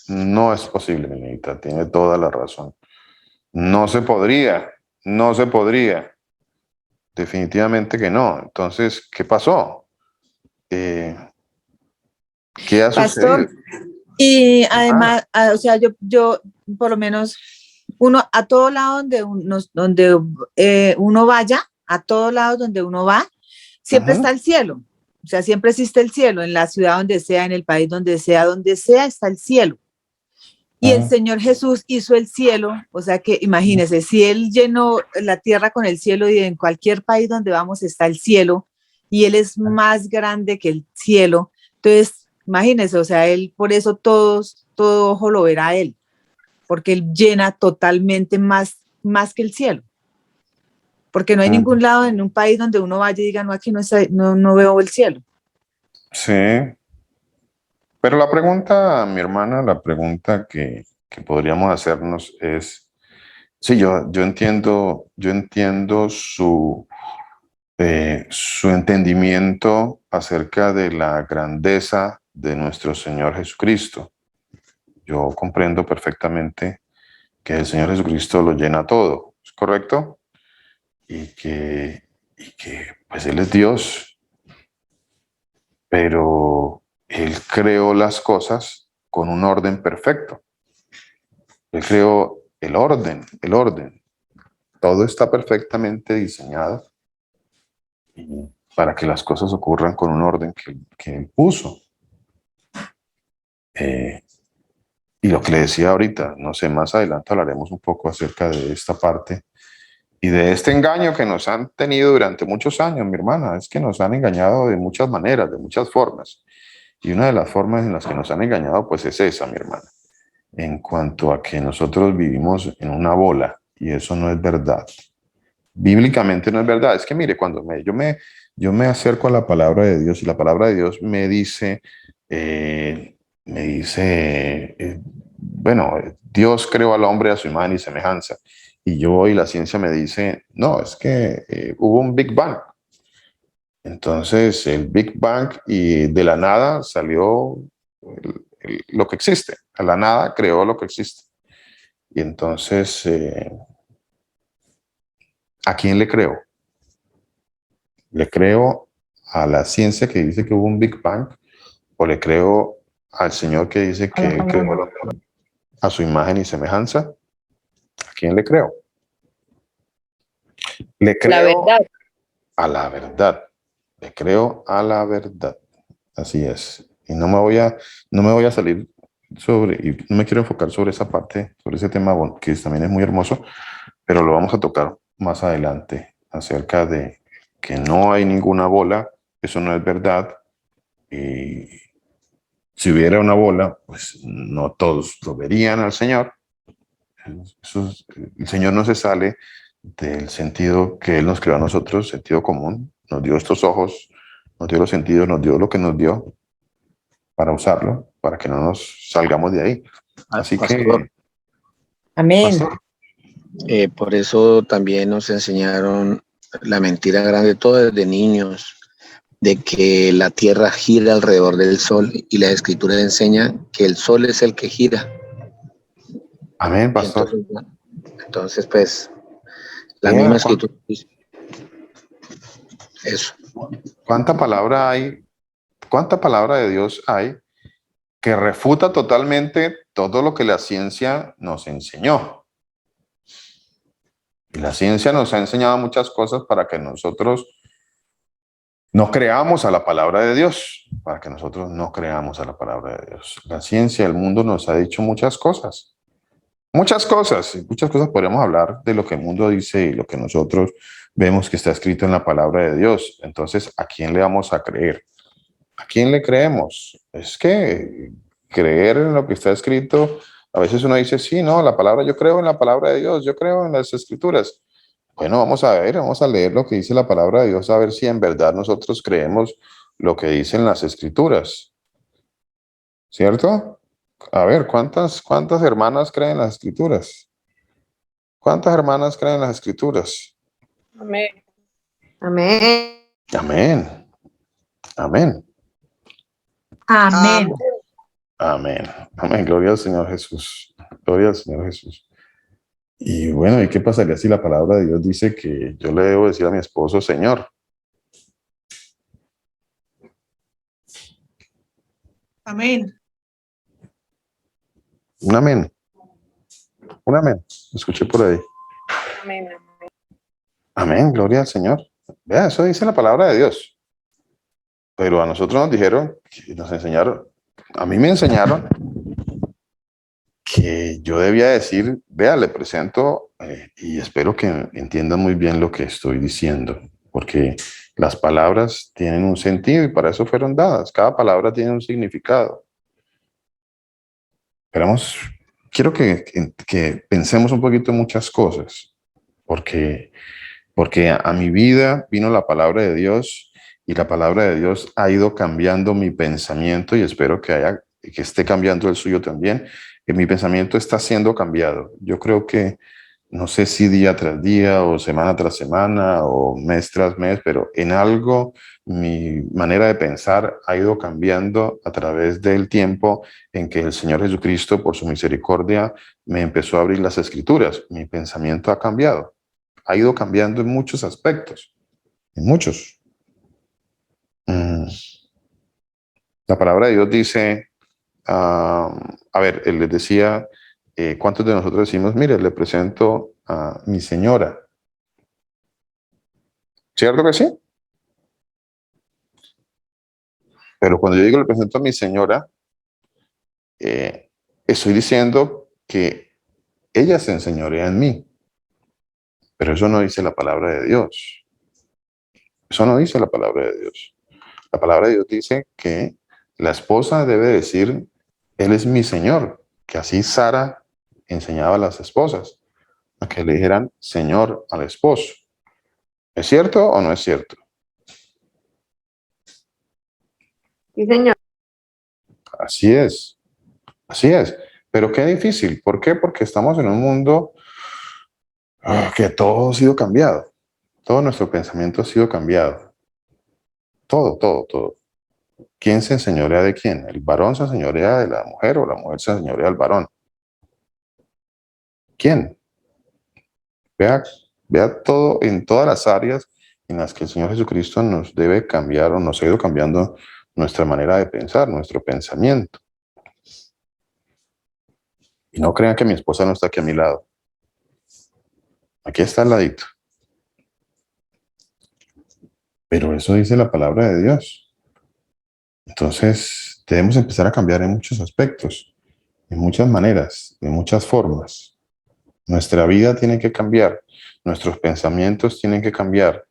No es posible, mi niñita, tiene toda la razón. No se podría. Definitivamente que no. Entonces, ¿qué pasó? ¿Qué ha Pastor, sucedido? y además, o sea, yo por lo menos, uno a todo lado donde uno vaya, a todos lados donde uno va, siempre está el cielo. O sea, siempre existe el cielo, en la ciudad donde sea, en el país donde sea está el cielo. Y el Señor Jesús hizo el cielo, o sea que imagínense, si Él llenó la tierra con el cielo y en cualquier país donde vamos está el cielo, y Él es más grande que el cielo, entonces imagínense, o sea, Él, por eso todo ojo lo verá a Él, porque Él llena totalmente más que el cielo. Porque no hay ningún lado en un país donde uno vaya y diga, no, aquí no veo el cielo. Sí. Pero la pregunta, mi hermana, la pregunta que podríamos hacernos es, sí, yo entiendo su entendimiento acerca de la grandeza de nuestro Señor Jesucristo. Yo comprendo perfectamente que el Señor Jesucristo lo llena todo, ¿es correcto? Y que pues Él es Dios, pero Él creó las cosas con un orden perfecto. Él creó el orden. Todo está perfectamente diseñado para que las cosas ocurran con un orden que Él puso. Y lo que le decía ahorita, no sé, más adelante hablaremos un poco acerca de esta parte y de este engaño que nos han tenido durante muchos años, mi hermana. Es que nos han engañado de muchas maneras, de muchas formas. Y una de las formas en las que nos han engañado, pues es esa, mi hermana. En cuanto a que nosotros vivimos en una bola, y eso no es verdad. Bíblicamente no es verdad. Es que mire, cuando yo me acerco a la palabra de Dios y la palabra de Dios me dice, bueno, Dios creó al hombre a su imagen y semejanza. Y yo y la ciencia me dice, no, es que hubo un Big Bang. Entonces, el Big Bang y de la nada salió lo que existe. A la nada creó lo que existe. Y entonces, ¿a quién le creo? ¿Le creo a la ciencia que dice que hubo un Big Bang? ¿O le creo al Señor que dice que Él creó al hombre a su imagen y semejanza? ¿A quién le creo? Le La creo verdad. a la verdad. Le creo a la verdad. Así es. Y no me voy a salir y no me quiero enfocar sobre esa parte, sobre ese tema, bueno, que también es muy hermoso, pero lo vamos a tocar más adelante, acerca de que no hay ninguna bola, eso no es verdad. Y si hubiera una bola, pues no todos lo verían al Señor. El Señor no se sale del sentido que Él nos creó a nosotros, sentido común. Nos dio estos ojos, nos dio los sentidos, nos dio lo que nos dio para usarlo, para que no nos salgamos de ahí. Así Pastor, que, Amén. pastor, por eso también nos enseñaron la mentira grande, todo desde niños, de que la Tierra gira alrededor del Sol y la Escritura enseña que el Sol es el que gira. amén, Y pastor. entonces pues, la misma Vea Escritura dice eso. cuánta palabra hay, cuánta palabra de Dios hay que refuta totalmente todo lo que la ciencia nos enseñó. Y la ciencia nos ha enseñado muchas cosas para que nosotros no creamos a la palabra de Dios, para que nosotros no creamos a la palabra de Dios. La ciencia, el mundo nos ha dicho muchas cosas. Muchas cosas, y muchas cosas podríamos hablar de lo que el mundo dice y lo que nosotros vemos que está escrito en la palabra de Dios. Entonces, ¿a quién le vamos a creer? ¿A quién le creemos? Es que creer en lo que está escrito, a veces uno dice, sí, no, la palabra, yo creo en la palabra de Dios, yo creo en las escrituras. Bueno, vamos a ver, vamos a leer lo que dice la palabra de Dios, a ver si en verdad nosotros creemos lo que dicen las escrituras, ¿cierto? A ver, ¿cuántas hermanas creen las escrituras? ¿Cuántas hermanas creen las escrituras? Amén. Amén. Amén, amén, Amén. amén, amén. Gloria al Señor Jesús, gloria al Señor Jesús. Y bueno, ¿y qué pasaría si la palabra de Dios dice que yo le debo decir a mi esposo, Señor? Amén. Un amén, un amén. Escuché por ahí. Amén. Amén, gloria al Señor. Vea, eso dice la palabra de Dios. Pero a nosotros nos dijeron, nos enseñaron, a mí me enseñaron que yo debía decir, vea, le presento, y espero que entiendan muy bien lo que estoy diciendo, porque las palabras tienen un sentido y para eso fueron dadas. Cada palabra tiene un significado. Esperamos, quiero que pensemos un poquito en muchas cosas, porque a mi vida vino la palabra de Dios y la palabra de Dios ha ido cambiando mi pensamiento y espero que esté cambiando el suyo también. Que mi pensamiento está siendo cambiado. Yo creo que, no sé si día tras día o semana tras semana o mes tras mes, pero en algo mi manera de pensar ha ido cambiando a través del tiempo en que el Señor Jesucristo, por su misericordia, me empezó a abrir las escrituras. Mi pensamiento ha cambiado, ha ido cambiando en muchos aspectos, en muchos. La palabra de Dios dice, a ver, él les decía, ¿cuántos de nosotros decimos, mire, le presento a mi señora? ¿Cierto que sí? Pero cuando yo digo le presento a mi señora, estoy diciendo que ella se enseñorea en mí, pero eso no dice la palabra de Dios. Eso no dice la palabra de Dios. La palabra de Dios dice que la esposa debe decir, él es mi señor, que así Sara enseñaba a las esposas, a que le dijeran señor al esposo. ¿Es cierto o no es cierto? Sí, señor. Así es, así es. Pero qué difícil. ¿Por qué? Porque estamos en un mundo que todo ha sido cambiado. Todo nuestro pensamiento ha sido cambiado. Todo, todo, todo. ¿Quién se enseñorea de quién? ¿El varón se enseñorea de la mujer o la mujer se enseñorea del varón? ¿Quién? Vea, vea todo en todas las áreas en las que el Señor Jesucristo nos debe cambiar o nos ha ido cambiando nuestra manera de pensar, nuestro pensamiento. Y no crean que mi esposa no está aquí a mi lado. Aquí está al ladito. Pero eso dice la palabra de Dios. Entonces, debemos empezar a cambiar en muchos aspectos, en muchas maneras, de muchas formas. Nuestra vida tiene que cambiar, nuestros pensamientos tienen que cambiar,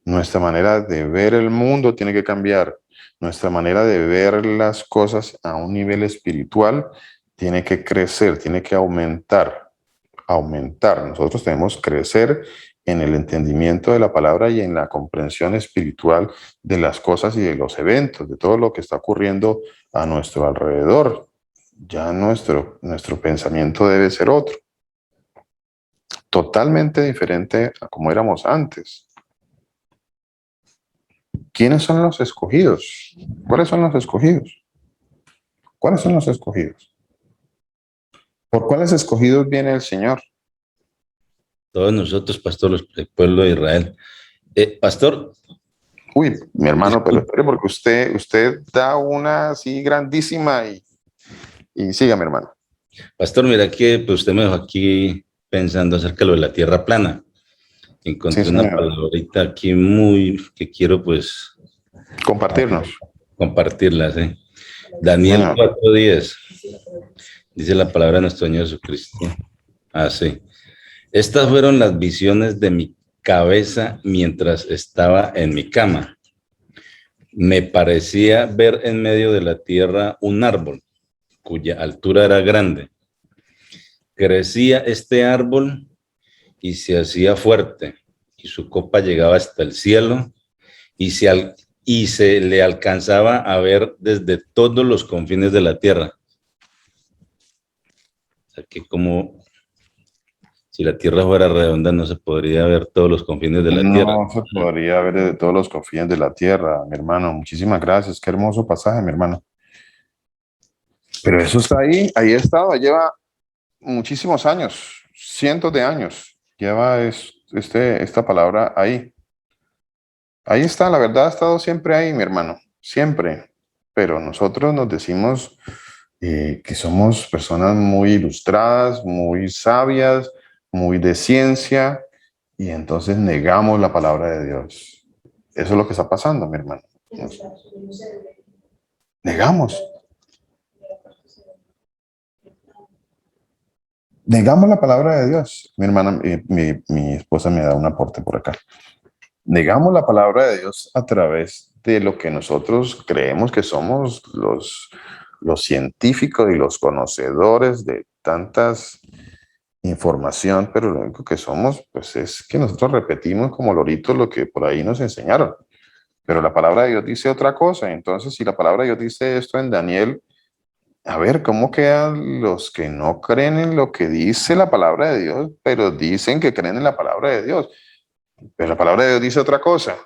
nuestra manera de ver el mundo tiene que cambiar, nuestra manera de ver las cosas a un nivel espiritual tiene que crecer, tiene que aumentar. Nosotros tenemos que crecer en el entendimiento de la palabra y en la comprensión espiritual de las cosas y de los eventos, de todo lo que está ocurriendo a nuestro alrededor. Ya nuestro pensamiento debe ser otro, totalmente diferente a como éramos antes. ¿Quiénes son los escogidos? ¿Cuáles son los escogidos? ¿Cuáles son los escogidos? ¿Por cuáles escogidos viene el Señor? Todos nosotros, pastor, el pueblo de Israel. Pastor. Uy, mi hermano, pero espere porque usted da una así grandísima y siga, mi hermano. Pastor, mira que pues, usted me dejó aquí pensando acerca de lo de la tierra plana. Encontré una palabrita aquí que quiero pues compartirla, ¿sí? Daniel 4:10 dice la palabra de nuestro Señor Jesucristo. Sí. Estas fueron las visiones de mi cabeza mientras estaba en mi cama. Me parecía ver en medio de la tierra un árbol cuya altura era grande. Crecía este árbol y se hacía fuerte, y su copa llegaba hasta el cielo, y se le alcanzaba a ver desde todos los confines de la tierra. O sea, que como si la tierra fuera redonda, no se podría ver todos los confines de la tierra. No se podría ver desde todos los confines de la tierra, mi hermano. Muchísimas gracias. Qué hermoso pasaje, mi hermano. Pero eso está ahí ha estado, lleva muchísimos años, cientos de años. Lleva esta palabra ahí. Ahí está, la verdad ha estado siempre ahí, mi hermano, siempre. Pero nosotros nos decimos que somos personas muy ilustradas, muy sabias, muy de ciencia, y entonces negamos la palabra de Dios. Eso es lo que está pasando, mi hermano. Negamos. Negamos la palabra de Dios. Mi hermana, mi esposa me da un aporte por acá. Negamos la palabra de Dios a través de lo que nosotros creemos que somos los científicos y los conocedores de tantas información, pero lo único que somos, pues es que nosotros repetimos como loritos lo que por ahí nos enseñaron. Pero la palabra de Dios dice otra cosa. Entonces, si la palabra de Dios dice esto en Daniel, a ver, ¿cómo quedan los que no creen en lo que dice la palabra de Dios, pero dicen que creen en la palabra de Dios? Pero la palabra de Dios dice otra cosa.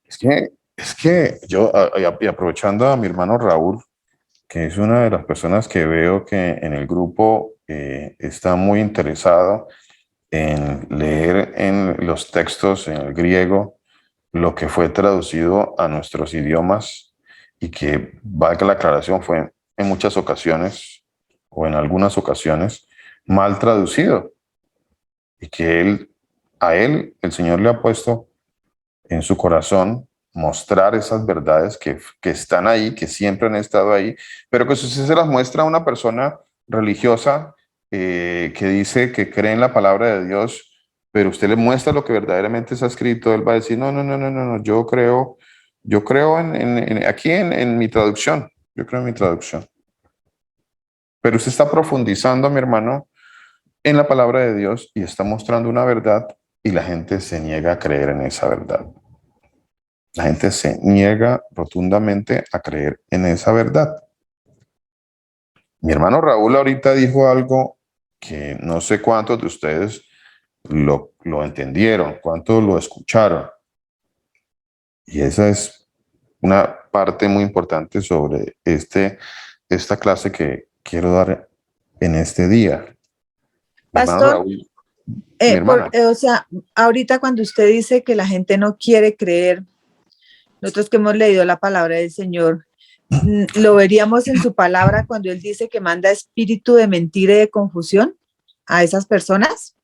Es que yo, y aprovechando a mi hermano Raúl, que es una de las personas que veo que en el grupo está muy interesado en leer en los textos en el griego lo que fue traducido a nuestros idiomas y que, valga la aclaración, fue en muchas ocasiones o en algunas ocasiones mal traducido y que a él el Señor le ha puesto en su corazón mostrar esas verdades que están ahí, que siempre han estado ahí, pero que si usted se las muestra a una persona religiosa que dice que cree en la palabra de Dios, pero usted le muestra lo que verdaderamente está escrito, él va a decir, no, yo creo aquí en mi traducción, yo creo en mi traducción. Pero usted está profundizando, mi hermano, en la palabra de Dios y está mostrando una verdad y la gente se niega a creer en esa verdad. La gente se niega rotundamente a creer en esa verdad. Mi hermano Raúl ahorita dijo algo que no sé cuántos de ustedes lo entendieron, cuántos lo escucharon. Y esa es una parte muy importante sobre esta clase que quiero dar en este día. Mi hermano Pastor, Raúl, mi hermana. o sea, ahorita cuando usted dice que la gente no quiere creer, nosotros que hemos leído la palabra del Señor, lo veríamos en su palabra cuando Él dice que manda espíritu de mentira y de confusión a esas personas.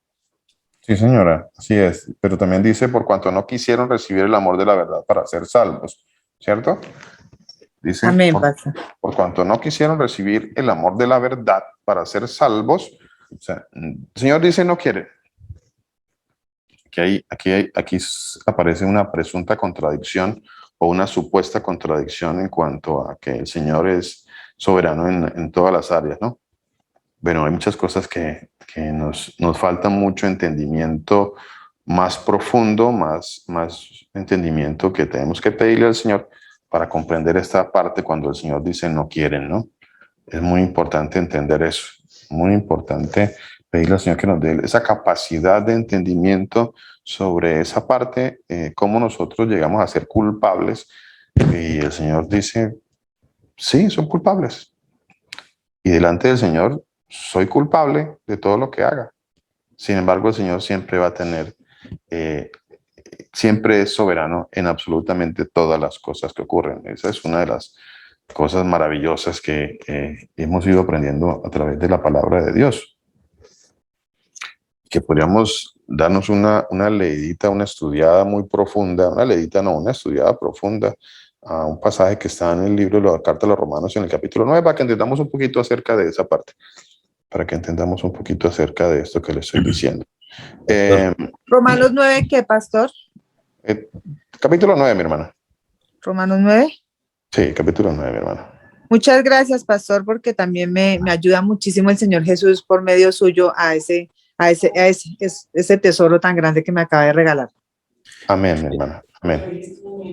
Sí, señora, así es. Pero también dice, por cuanto no quisieron recibir el amor de la verdad para ser salvos, ¿cierto? Dice, Amén, Pastor. por cuanto no quisieron recibir el amor de la verdad para ser salvos, o sea, el Señor dice no quiere. Aquí aparece una presunta contradicción o una supuesta contradicción en cuanto a que el Señor es soberano en todas las áreas, ¿no? Bueno, hay muchas cosas que nos falta mucho entendimiento más profundo, más entendimiento que tenemos que pedirle al Señor para comprender esta parte cuando el Señor dice no quieren, ¿no? Es muy importante entender eso, muy importante pedirle al Señor que nos dé esa capacidad de entendimiento sobre esa parte, cómo nosotros llegamos a ser culpables. Y el Señor dice, sí, son culpables. Y delante del Señor, soy culpable de todo lo que haga. Sin embargo, el Señor siempre va a tener, siempre es soberano en absolutamente todas las cosas que ocurren. Esa es una de las cosas maravillosas que hemos ido aprendiendo a través de la palabra de Dios. Que podríamos darnos una leidita, una estudiada muy profunda, una leidita no, una estudiada profunda a un pasaje que está en el libro de la Carta a los Romanos en el capítulo 9, para que entendamos un poquito acerca de esa parte, para que entendamos un poquito acerca de esto que le estoy diciendo. Romanos 9, ¿qué, Pastor? Capítulo 9, mi hermana. Romanos 9. Sí, capítulo 9, mi hermana. Muchas gracias, Pastor, porque también me ayuda muchísimo el Señor Jesús por medio suyo a ese tesoro tan grande que me acaba de regalar. Amén, mi hermana. Amén.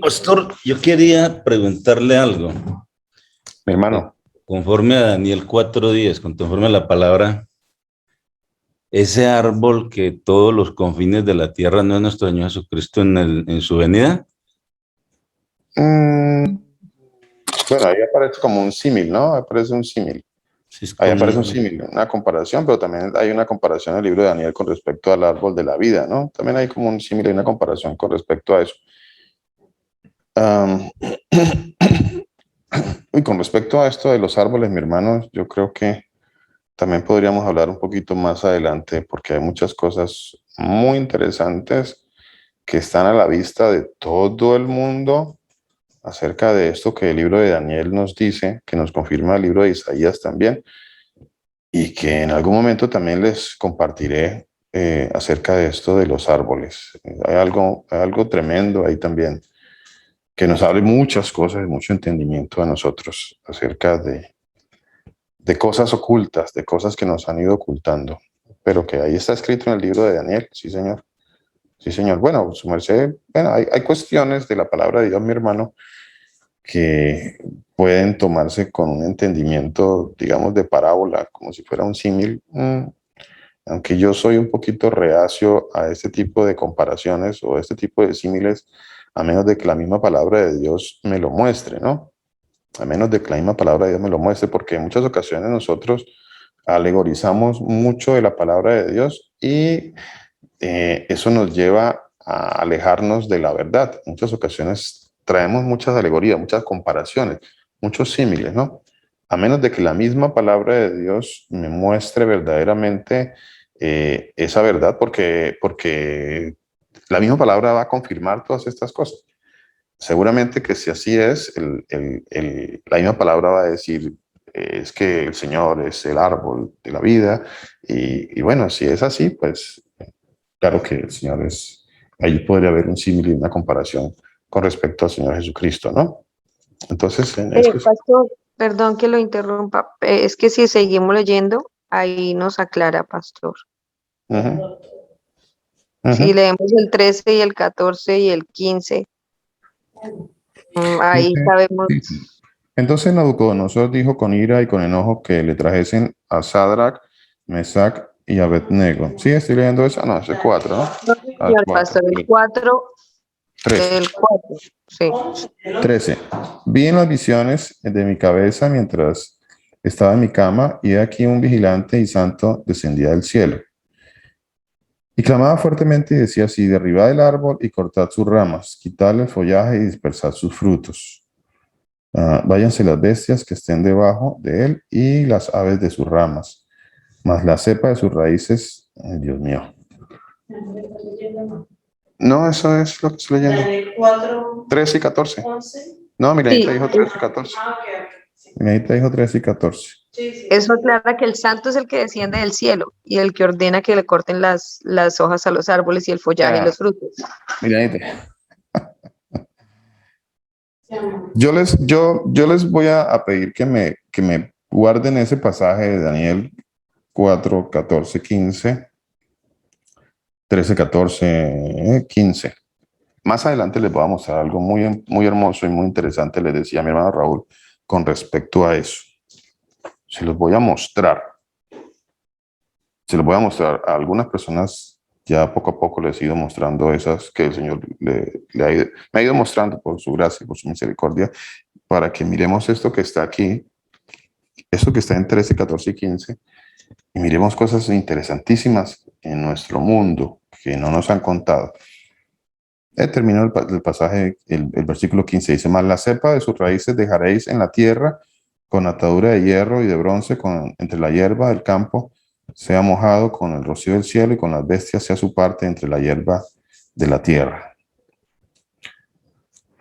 Pastor, yo quería preguntarle algo. Mi hermano. Conforme a Daniel 4:10, conforme a la palabra, ese árbol que todos los confines de la tierra no es nuestro Señor Jesucristo en su venida. Bueno, ahí aparece como un símil, ¿no? Aparece un símil. Sí, ahí aparece un símil, una comparación, pero también hay una comparación en el libro de Daniel con respecto al árbol de la vida, ¿no? También hay como un símil y una comparación con respecto a eso. Y con respecto a esto de los árboles, mi hermano, yo creo que también podríamos hablar un poquito más adelante, porque hay muchas cosas muy interesantes que están a la vista de todo el mundo acerca de esto que el libro de Daniel nos dice, que nos confirma el libro de Isaías también, y que en algún momento también les compartiré acerca de esto de los árboles. Hay algo tremendo ahí también, que nos abre muchas cosas, mucho entendimiento a nosotros acerca de cosas ocultas, de cosas que nos han ido ocultando, pero que ahí está escrito en el libro de Daniel, sí señor. Sí señor. Bueno, su merced, bueno, hay cuestiones de la palabra de Dios, mi hermano, que pueden tomarse con un entendimiento, digamos, de parábola, como si fuera un símil. Aunque yo soy un poquito reacio a este tipo de comparaciones o este tipo de símiles, a menos de que la misma palabra de Dios me lo muestre, ¿no? A menos de que la misma palabra de Dios me lo muestre, porque en muchas ocasiones nosotros alegorizamos mucho de la palabra de Dios y eso nos lleva a alejarnos de la verdad. En muchas ocasiones traemos muchas alegorías, muchas comparaciones, muchos símiles, ¿no? A menos de que la misma palabra de Dios me muestre verdaderamente esa verdad, porque la misma palabra va a confirmar todas estas cosas. Seguramente que si así es, la misma palabra va a decir, es que el Señor es el árbol de la vida, y bueno, si es así, pues claro que el Señor es, ahí podría haber un símil y una comparación con respecto al Señor Jesucristo, ¿no? Entonces, Pastor, perdón que lo interrumpa, es que si seguimos leyendo, ahí nos aclara, Pastor. Si leemos el 13 y el 14 y el 15, ahí sabemos. Entonces Nabucodonosor dijo con ira y con enojo que le trajesen a Sadrach, Mesach y Abednego. ¿Sí estoy leyendo eso? No, es el 4, ¿no? No, señor, Pastor, el 4. 13. El 4, sí. 13. Vi en las visiones de mi cabeza mientras estaba en mi cama, y aquí un vigilante y santo descendía del cielo. Y clamaba fuertemente y decía así: derribad el árbol y cortad sus ramas, quitad el follaje y dispersad sus frutos. Váyanse las bestias que estén debajo de él y las aves de sus ramas, mas la cepa de sus raíces, ay, Dios mío. No, eso es lo que estoy leyendo. 13 y 14. No, Milenita dijo 13 y 14. Milenita dijo 13 y 14. Eso aclara que el santo es el que desciende del cielo y el que ordena que le corten las hojas a los árboles y el follaje y los frutos. Milenita. Yo les voy a pedir que me guarden ese pasaje de Daniel 4, 14, 15, 13, 14, 15. Más adelante les voy a mostrar algo muy, muy hermoso y muy interesante, les decía mi hermano Raúl, con respecto a eso. Se los voy a mostrar. Se los voy a mostrar a algunas personas. Ya poco a poco les he ido mostrando esas que el Señor me ha ido mostrando por su gracia y por su misericordia, para que miremos esto que está aquí, esto que está en 13, 14 y 15, y miremos cosas interesantísimas en nuestro mundo que no nos han contado. Termino el pasaje, el versículo 15, dice: mas la cepa de sus raíces dejaréis en la tierra, con atadura de hierro y de bronce, entre la hierba del campo sea mojado, con el rocío del cielo, y con las bestias sea su parte entre la hierba de la tierra.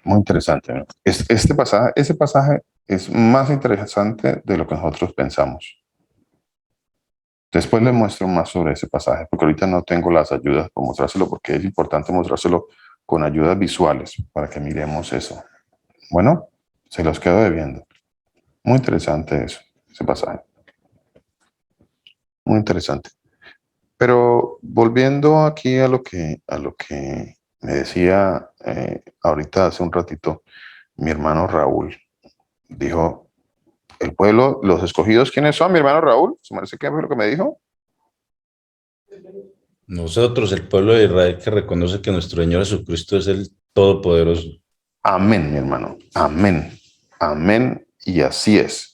Muy interesante, ¿no? Ese pasaje es más interesante de lo que nosotros pensamos. Después les muestro más sobre ese pasaje, porque ahorita no tengo las ayudas para mostrárselo, porque es importante mostrárselo con ayudas visuales para que miremos eso. Bueno, se los quedo debiendo. Muy interesante eso, ese pasaje. Muy interesante. Pero volviendo aquí a lo que me decía ahorita hace un ratito mi hermano Raúl, dijo: el pueblo, los escogidos, ¿quiénes son, mi hermano Raúl? ¿Se parece que fue lo que me dijo? Nosotros, el pueblo de Israel, que reconoce que nuestro Señor Jesucristo es el Todopoderoso. Amén, mi hermano. Amén. Amén. Y así es.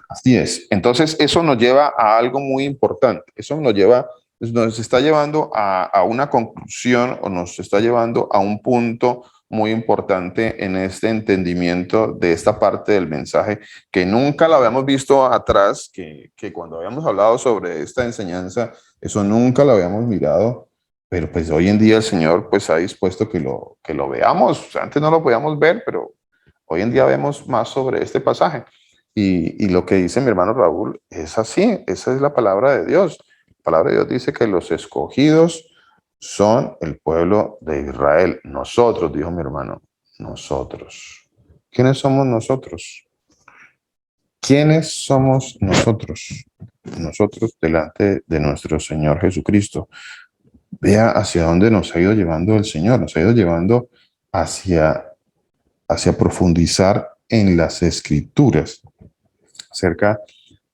Así es. Entonces, eso nos lleva a algo muy importante. Eso nos está llevando a una conclusión, o nos está llevando a un punto muy importante en este entendimiento de esta parte del mensaje, que nunca lo habíamos visto atrás, que cuando habíamos hablado sobre esta enseñanza, eso nunca lo habíamos mirado, pero pues hoy en día el Señor pues ha dispuesto que lo veamos. O sea, antes no lo podíamos ver, pero hoy en día vemos más sobre este pasaje. Y lo que dice mi hermano Raúl es así, esa es la palabra de Dios. La palabra de Dios dice que los escogidos son el pueblo de Israel. Nosotros, dijo mi hermano, nosotros. ¿Quiénes somos nosotros? ¿Quiénes somos nosotros? Nosotros delante de nuestro Señor Jesucristo. Vea hacia dónde nos ha ido llevando el Señor. Nos ha ido llevando hacia profundizar en las Escrituras, acerca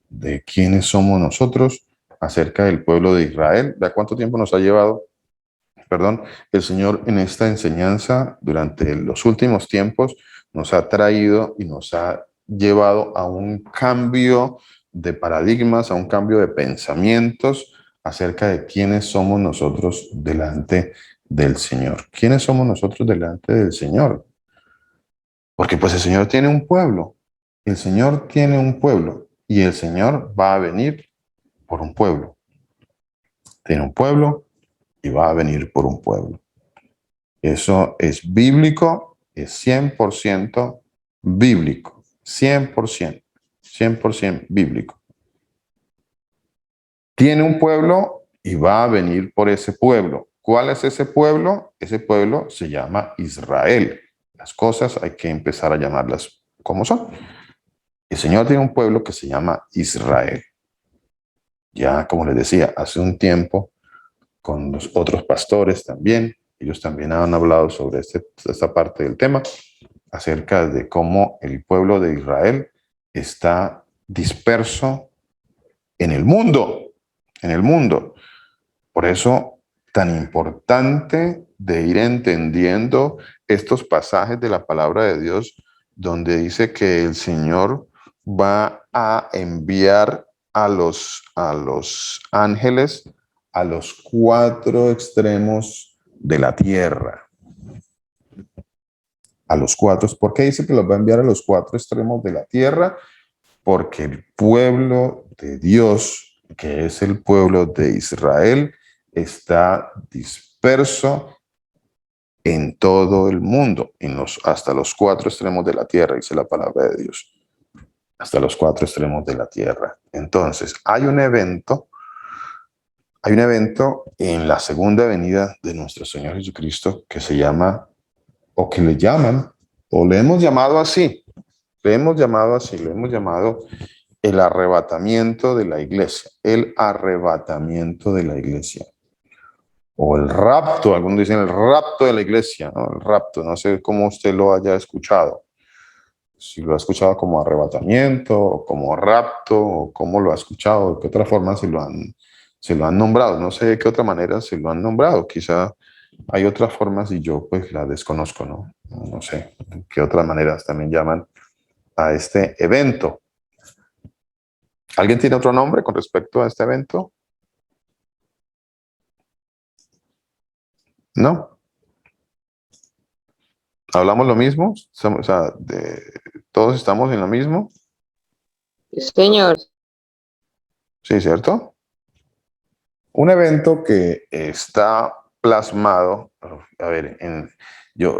de quiénes somos nosotros, acerca del pueblo de Israel. ¿De cuánto tiempo nos ha llevado, el Señor en esta enseñanza? Durante los últimos tiempos nos ha traído y nos ha llevado a un cambio de paradigmas, a un cambio de pensamientos acerca de quiénes somos nosotros delante del Señor. ¿Quiénes somos nosotros delante del Señor? Porque pues el Señor tiene un pueblo. El Señor tiene un pueblo y el Señor va a venir por un pueblo. Tiene un pueblo y va a venir por un pueblo. Eso es bíblico, es 100% bíblico, 100% bíblico. Tiene un pueblo y va a venir por ese pueblo. ¿Cuál es ese pueblo? Ese pueblo se llama Israel. Las cosas hay que empezar a llamarlas como son. El Señor tiene un pueblo que se llama Israel. Ya, como les decía, hace un tiempo, con los otros pastores también, ellos también han hablado sobre esta parte del tema, acerca de cómo el pueblo de Israel está disperso en el mundo, Por eso, tan importante de ir entendiendo estos pasajes de la palabra de Dios, donde dice que el Señor va a enviar a los ángeles a los 4 extremos de la tierra. A los 4. ¿Por qué dice que los va a enviar a los 4 extremos de la tierra? Porque el pueblo de Dios, que es el pueblo de Israel, está disperso en todo el mundo, hasta los 4 extremos de la tierra, dice la palabra de Dios. Hasta los 4 extremos de la tierra. Entonces, hay un evento en la segunda venida de nuestro Señor Jesucristo que se llama, o que le llaman, o le hemos llamado así, le hemos llamado el arrebatamiento de la iglesia, el arrebatamiento de la iglesia. O el rapto, algunos dicen el rapto de la iglesia, ¿no? El rapto, no sé cómo usted lo haya escuchado. Si lo ha escuchado como arrebatamiento, o como rapto, o cómo lo ha escuchado, de qué otra forma se lo han nombrado. No sé de qué otra manera se lo han nombrado. Quizá hay otras formas y yo pues la desconozco, ¿no? No sé de qué otras maneras también llaman a este evento. ¿Alguien tiene otro nombre con respecto a este evento? ¿No? ¿Hablamos lo mismo? O sea, ¿todos estamos en lo mismo? Sí, señor. Sí, ¿cierto? Un evento que está plasmado, a ver,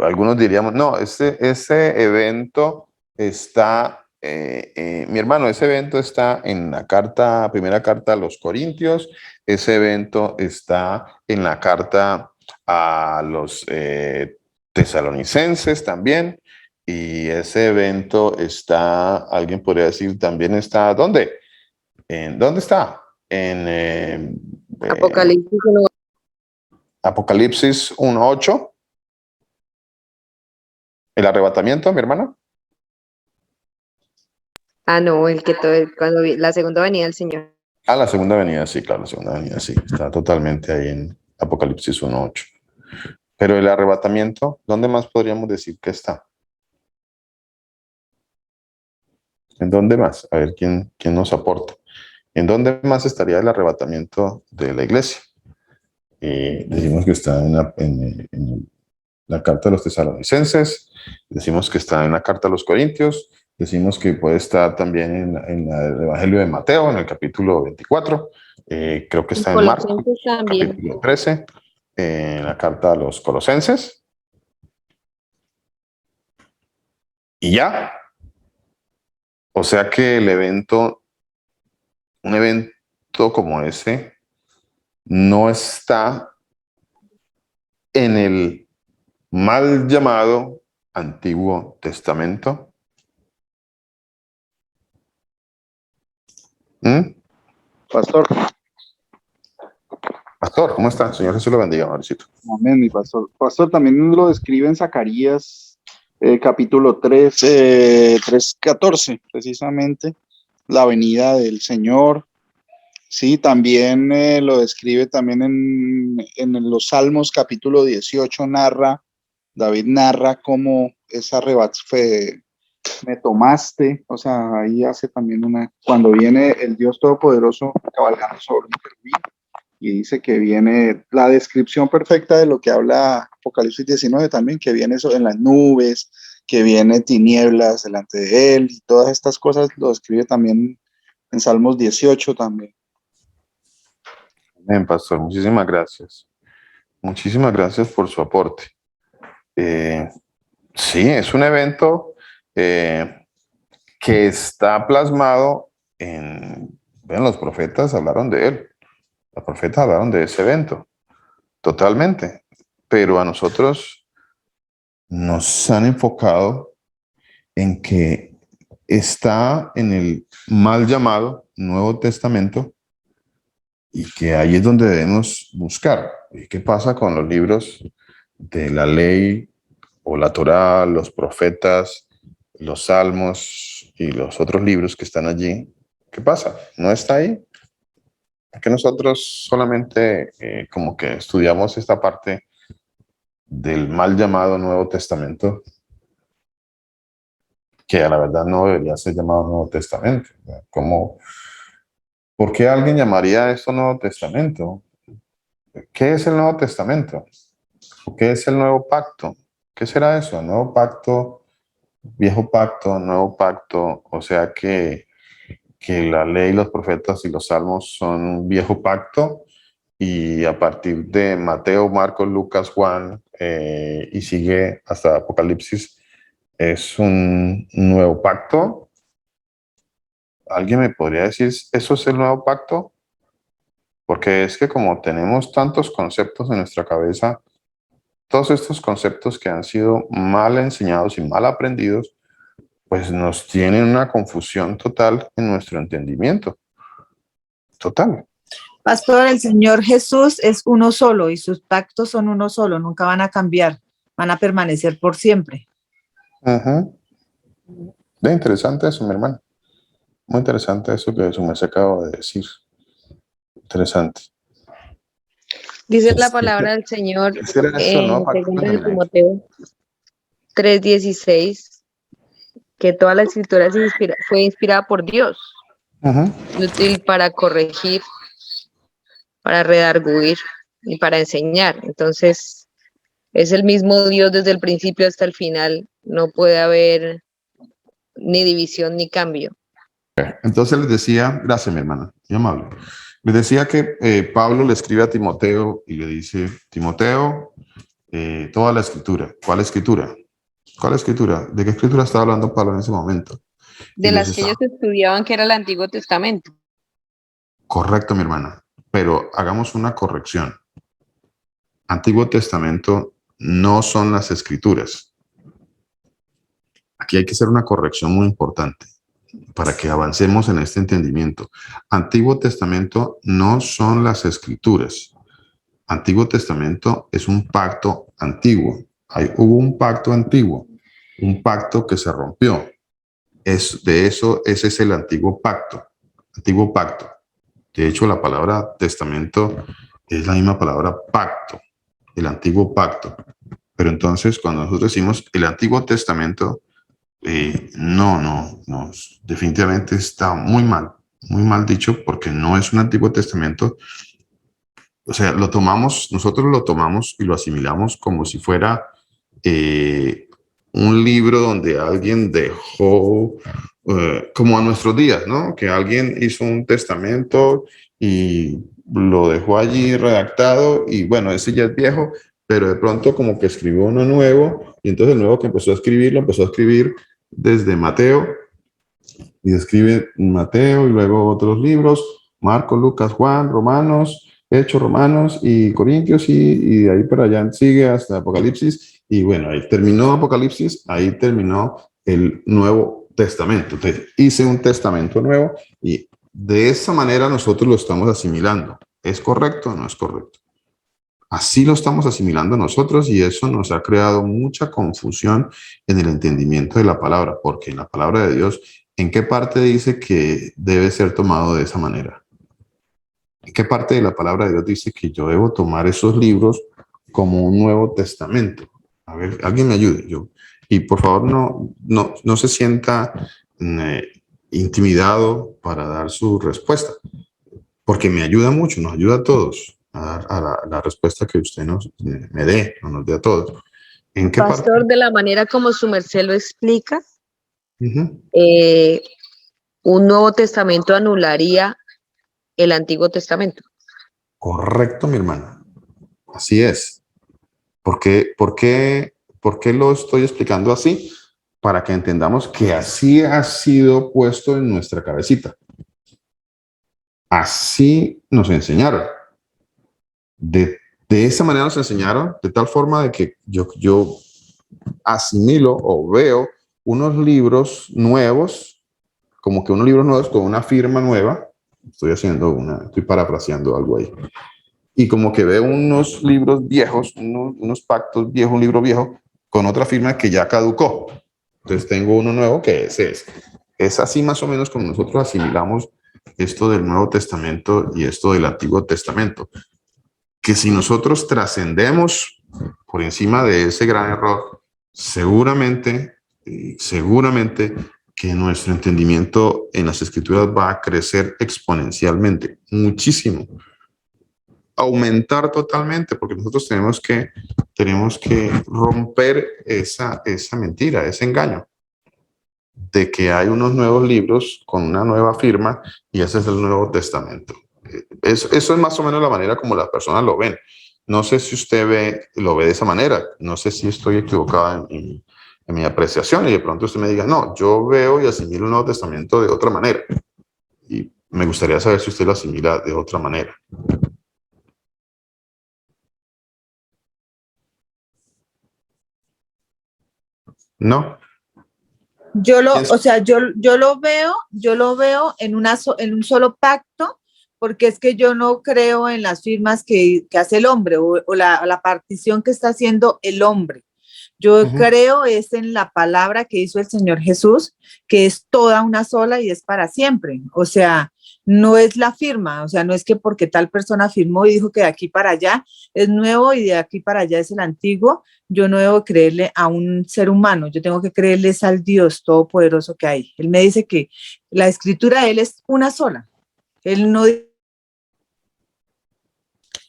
algunos diríamos, no, ese evento está, mi hermano, ese evento está en la primera carta a los Corintios, ese evento está en la carta a los tesalonicenses también, y ese evento está, alguien podría decir, también está, ¿dónde? ¿Dónde está? En Apocalipsis 1. Apocalipsis 1:8. El arrebatamiento, mi hermano. No, el que todo, cuando la segunda venida del Señor. La segunda venida, sí, claro, la segunda venida, sí. Está totalmente ahí en Apocalipsis 1:8. Pero el arrebatamiento, ¿dónde más podríamos decir que está? ¿En dónde más? A ver, ¿quién nos aporta? ¿En dónde más estaría el arrebatamiento de la iglesia? Decimos que está en la carta a los tesalonicenses, decimos que está en la carta a los corintios, decimos que puede estar también en el Evangelio de Mateo, en el capítulo 24, creo que está en Marcos, capítulo 13, en la carta a los colosenses. Y ya. O sea que un evento como ese, no está en el mal llamado Antiguo Testamento. Pastor. Pastor, ¿cómo está? Señor Jesús lo bendiga, Mauricito. Amén, mi pastor. Pastor, también lo describe en Zacarías, capítulo 3, 3:14, precisamente, la venida del Señor. Sí, también lo describe también en los Salmos, capítulo 18, David narra cómo esa arrebato fue, me tomaste, o sea, ahí hace también cuando viene el Dios Todopoderoso cabalgando sobre un querubín, y dice que viene la descripción perfecta de lo que habla Apocalipsis 19 también, que viene eso en las nubes, que viene tinieblas delante de él, y todas estas cosas lo describe también en Salmos 18 también. Bien, pastor, muchísimas gracias. Muchísimas gracias por su aporte. Sí, es un evento que está plasmado los profetas hablaron de él. Los profetas hablaron de ese evento, totalmente. Pero a nosotros nos han enfocado en que está en el mal llamado Nuevo Testamento y que ahí es donde debemos buscar. ¿Y qué pasa con los libros de la ley o la Torá, los profetas, los salmos y los otros libros que están allí? ¿Qué pasa? ¿No está ahí? Que nosotros solamente como que estudiamos esta parte del mal llamado Nuevo Testamento, que a la verdad no debería ser llamado Nuevo Testamento. ¿Por qué alguien llamaría esto Nuevo Testamento? ¿qué es el Nuevo Testamento? ¿Qué es el Nuevo Pacto? ¿Qué será eso? Nuevo Pacto, Viejo Pacto, Nuevo Pacto, o sea que la ley, los profetas y los salmos son un viejo pacto y a partir de Mateo, Marcos, Lucas, Juan y sigue hasta Apocalipsis es un nuevo pacto. ¿Alguien me podría decir eso es el nuevo pacto? Porque es que como tenemos tantos conceptos en nuestra cabeza, todos estos conceptos que han sido mal enseñados y mal aprendidos, pues nos tienen una confusión total en nuestro entendimiento. Total. Pastor, el Señor Jesús es uno solo y sus pactos son uno solo, nunca van a cambiar, van a permanecer por siempre. Uh-huh. Muy interesante eso, mi hermano. Muy interesante eso que su merced acaba de decir. Interesante. Dice la palabra del Señor ¿Qué será eso, no? en 2 de Timoteo 3:16, que toda la escritura fue inspirada por Dios, Uh-huh. útil para corregir, para redarguir y para enseñar. Entonces, es el mismo Dios desde el principio hasta el final. No puede haber ni división ni cambio. Entonces les decía, gracias mi hermana, muy amable. Les decía que Pablo le escribe a Timoteo y le dice, Timoteo, toda la escritura. ¿Cuál escritura? ¿Cuál escritura? ¿De qué escritura estaba hablando Pablo en ese momento? De las que ellos estudiaban, que era el Antiguo Testamento. Correcto, mi hermana, pero hagamos una corrección. Antiguo Testamento no son las escrituras. Aquí hay que hacer una corrección muy importante para que avancemos en este entendimiento. Antiguo Testamento no son las escrituras. Antiguo Testamento es un pacto antiguo. Hubo un pacto antiguo, un pacto que se rompió. Ese es el antiguo pacto. Antiguo pacto. De hecho, la palabra testamento es la misma palabra pacto, el antiguo pacto. Pero entonces, cuando nosotros decimos el Antiguo Testamento, no, definitivamente está muy mal dicho, porque no es un Antiguo Testamento. O sea, nosotros lo tomamos y lo asimilamos como si fuera un libro donde alguien dejó, como a nuestros días, ¿no? Que alguien hizo un testamento y lo dejó allí redactado y bueno, ese ya es viejo, pero de pronto como que escribió uno nuevo y entonces el nuevo que empezó a escribir, lo empezó a escribir desde Mateo y escribe Mateo y luego otros libros, Marcos, Lucas, Juan, Romanos, Hechos, Romanos y Corintios y de ahí para allá sigue hasta Apocalipsis y bueno, ahí terminó Apocalipsis, ahí terminó el Nuevo Testamento. Entonces hice un testamento nuevo y de esa manera nosotros lo estamos asimilando. ¿Es correcto o no es correcto? Así lo estamos asimilando nosotros y eso nos ha creado mucha confusión en el entendimiento de la palabra, porque en la palabra de Dios, ¿en qué parte dice que debe ser tomado de esa manera? ¿En qué parte de la palabra de Dios dice que yo debo tomar esos libros como un Nuevo Testamento? A ver, alguien me ayude. Y por favor no se sienta intimidado para dar su respuesta, porque me ayuda mucho, nos ayuda a todos a dar a la respuesta que usted me dé, o nos dé a todos. ¿En qué Pastor, parte? de la manera como su merced lo explica, Uh-huh. un Nuevo Testamento anularía el Antiguo Testamento. Correcto, mi hermana. Así es. ¿Por qué lo estoy explicando así? Para que entendamos que así ha sido puesto en nuestra cabecita. Así nos enseñaron. De esa manera nos enseñaron, de tal forma de que yo asimilo o veo unos libros nuevos, como que unos libros nuevos con una firma nueva. Estoy parafraseando algo ahí. Y como que veo unos libros viejos, unos pactos viejos, un libro viejo, con otra firma que ya caducó. Entonces tengo uno nuevo que es así más o menos como nosotros asimilamos esto del Nuevo Testamento y esto del Antiguo Testamento. Que si nosotros trascendemos por encima de ese gran error, seguramente que nuestro entendimiento en las Escrituras va a crecer exponencialmente, muchísimo. aumentar totalmente, porque nosotros tenemos que romper esa mentira, ese engaño de que hay unos nuevos libros con una nueva firma y ese es el Nuevo Testamento. Eso es más o menos la manera como las personas lo ven. No sé si usted lo ve de esa manera. No sé si estoy equivocado en mi apreciación y de pronto usted me diga, no, yo veo y asimilo el Nuevo Testamento de otra manera. Y me gustaría saber si usted lo asimila de otra manera. ¿No? O sea, yo lo veo en en un solo pacto, porque es que yo no creo en las firmas que hace el hombre o la partición que está haciendo el hombre. Yo creo es en la palabra que hizo el Señor Jesús, que es toda una sola y es para siempre. O sea, no es la firma, o sea, no es que porque tal persona firmó y dijo que de aquí para allá es nuevo y de aquí para allá es el antiguo. Yo no debo creerle a un ser humano, yo tengo que creerles al Dios todopoderoso que hay. Él me dice que la escritura de él es una sola. Él no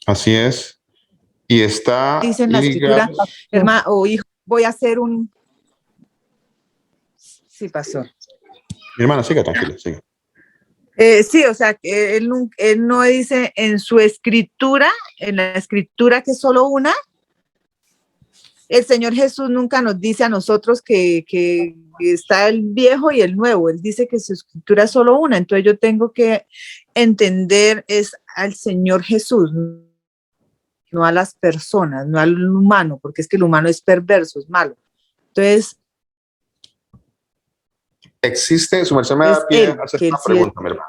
Así es. Y está dice en la escritura, ligado. hermano o hijo, voy a hacer un... Sí, pastor. Mi hermana, siga, tranquila, siga. Sí, o sea, él no dice en su escritura, en la escritura que es solo una. El Señor Jesús nunca nos dice a nosotros que está el viejo y el nuevo. Él dice que su escritura es solo una. Entonces yo tengo que entender es al Señor Jesús, no a las personas, no al humano, porque es que el humano es perverso, es malo. Entonces, Existe, su merced me es da pie él, a hacer que él una sí pregunta, mi hermano.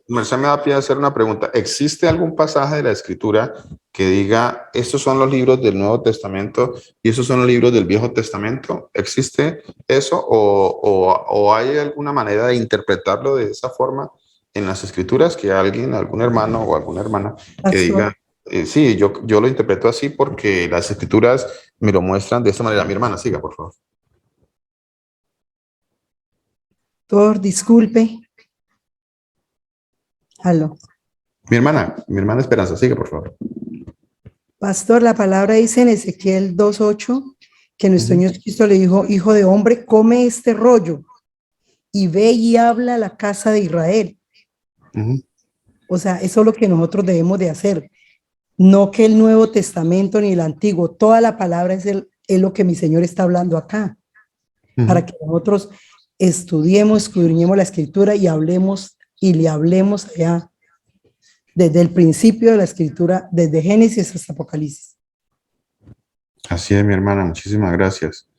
Su merced me da pie a hacer una pregunta. ¿Existe algún pasaje de la Escritura que diga, estos son los libros del Nuevo Testamento y estos son los libros del Viejo Testamento? ¿Existe eso o hay alguna manera de interpretarlo de esa forma en las Escrituras que alguien, algún hermano o alguna hermana que diga, sí, yo lo interpreto así porque las Escrituras me lo muestran de esta manera? Mi hermana, siga, por favor. Pastor, disculpe. Aló. Mi hermana Esperanza, sigue, por favor. Pastor, la palabra dice en Ezequiel 2:8 que nuestro Señor Cristo le dijo, hijo de hombre, come este rollo y ve y habla a la casa de Israel. O sea, eso es lo que nosotros debemos de hacer. No que el Nuevo Testamento ni el Antiguo, toda la palabra es lo que mi Señor está hablando acá. Para que nosotros estudiemos, escudriñemos la Escritura y hablemos y le hablemos allá desde el principio de la Escritura, desde Génesis hasta Apocalipsis. Así es, mi hermana, muchísimas gracias.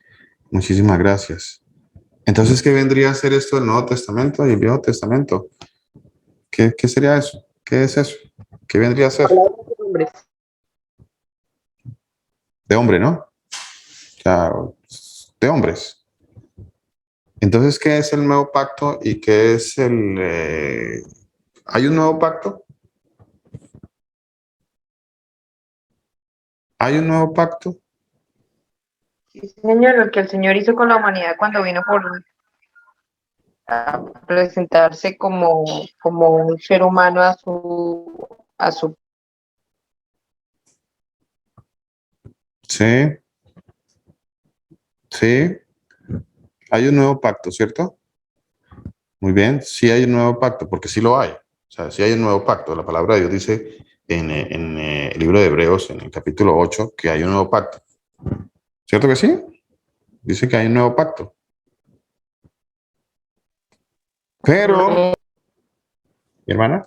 Muchísimas gracias. Entonces, ¿qué vendría a ser esto del Nuevo Testamento y el Viejo Testamento? ¿Qué sería eso? ¿Qué es eso? ¿Qué vendría a ser? De hombre, ¿no? O sea, de hombres. Entonces, ¿qué es el nuevo pacto y qué es ¿hay un nuevo pacto? ¿Hay un nuevo pacto? Sí, señor, lo que el Señor hizo con la humanidad cuando vino a presentarse como un ser humano a su Sí. Sí. Hay un nuevo pacto, ¿cierto? Muy bien, sí hay un nuevo pacto, porque sí lo hay. O sea, sí hay un nuevo pacto. La palabra de Dios dice en el libro de Hebreos, en el capítulo 8, que hay un nuevo pacto. ¿Cierto que sí? Dice que hay un nuevo pacto. Pero, mi hermana,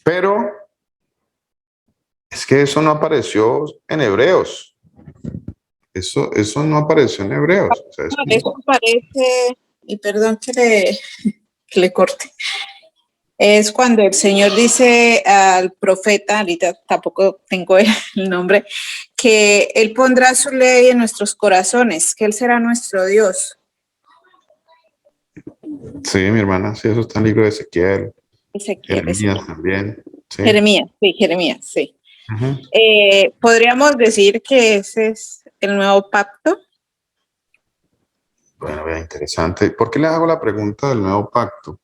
pero es que eso no apareció en Hebreos. Eso no apareció en Hebreos. O sea, Eso parece, y perdón que le corte, es cuando el Señor dice al profeta, ahorita tampoco tengo el nombre, que Él pondrá su ley en nuestros corazones, que Él será nuestro Dios. sí, mi hermana, sí, eso está en el libro de Ezequiel. Ezequiel. También. Sí. Jeremías, sí. ¿Podríamos decir que ese es el nuevo pacto? Bueno, vea, interesante. ¿Por qué le hago la pregunta del nuevo pacto?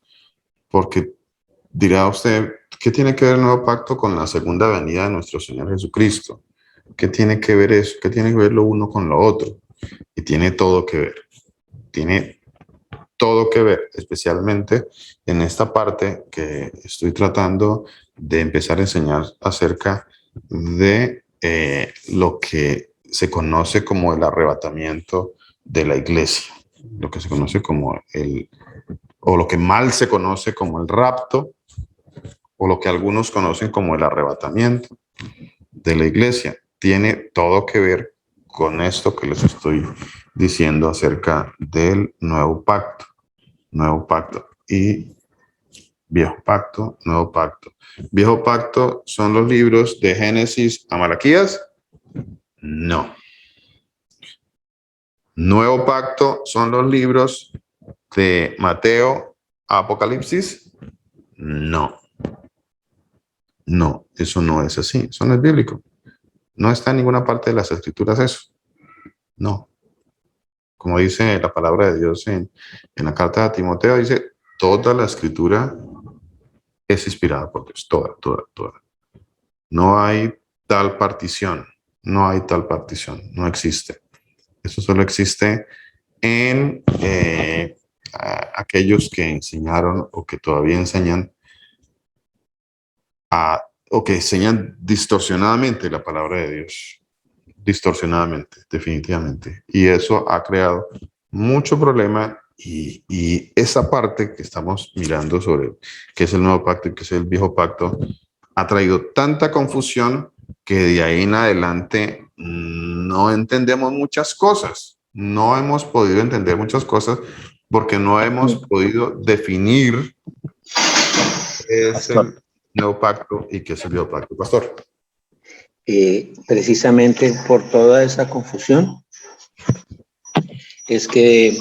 Porque dirá usted, ¿Qué tiene que ver el nuevo pacto con la segunda venida de nuestro Señor Jesucristo? ¿Qué tiene que ver eso? ¿Qué tiene que ver lo uno con lo otro? Y tiene todo que ver. Tiene todo que ver, especialmente en esta parte que estoy tratando de empezar a enseñar acerca de lo que se conoce como el arrebatamiento de la iglesia, lo que se conoce como o lo que mal se conoce como el rapto, o lo que algunos conocen como el arrebatamiento de la iglesia. Tiene todo que ver con esto que les estoy diciendo acerca del nuevo pacto. Nuevo pacto y viejo pacto, nuevo pacto. Viejo pacto son los libros de Génesis a Malaquías. No. Nuevo pacto son los libros de Mateo a Apocalipsis. No. No, eso no es así. Eso no es bíblico. No está en ninguna parte de las escrituras eso. No. Como dice la palabra de Dios en la carta de Timoteo, dice, toda la escritura es inspirada por Dios, toda. No hay tal partición, no hay tal partición, no existe. Eso solo existe en aquellos que enseñaron o que todavía enseñan o que enseñan distorsionadamente la palabra de Dios. Distorsionadamente, definitivamente. Y eso ha creado mucho problema y esa parte que estamos mirando sobre qué es el nuevo pacto y qué es el viejo pacto ha traído tanta confusión que de ahí en adelante no entendemos muchas cosas. No hemos podido entender muchas cosas porque no hemos podido definir qué es el nuevo pacto y qué es el viejo pacto. Pastor. Precisamente por toda esa confusión es que,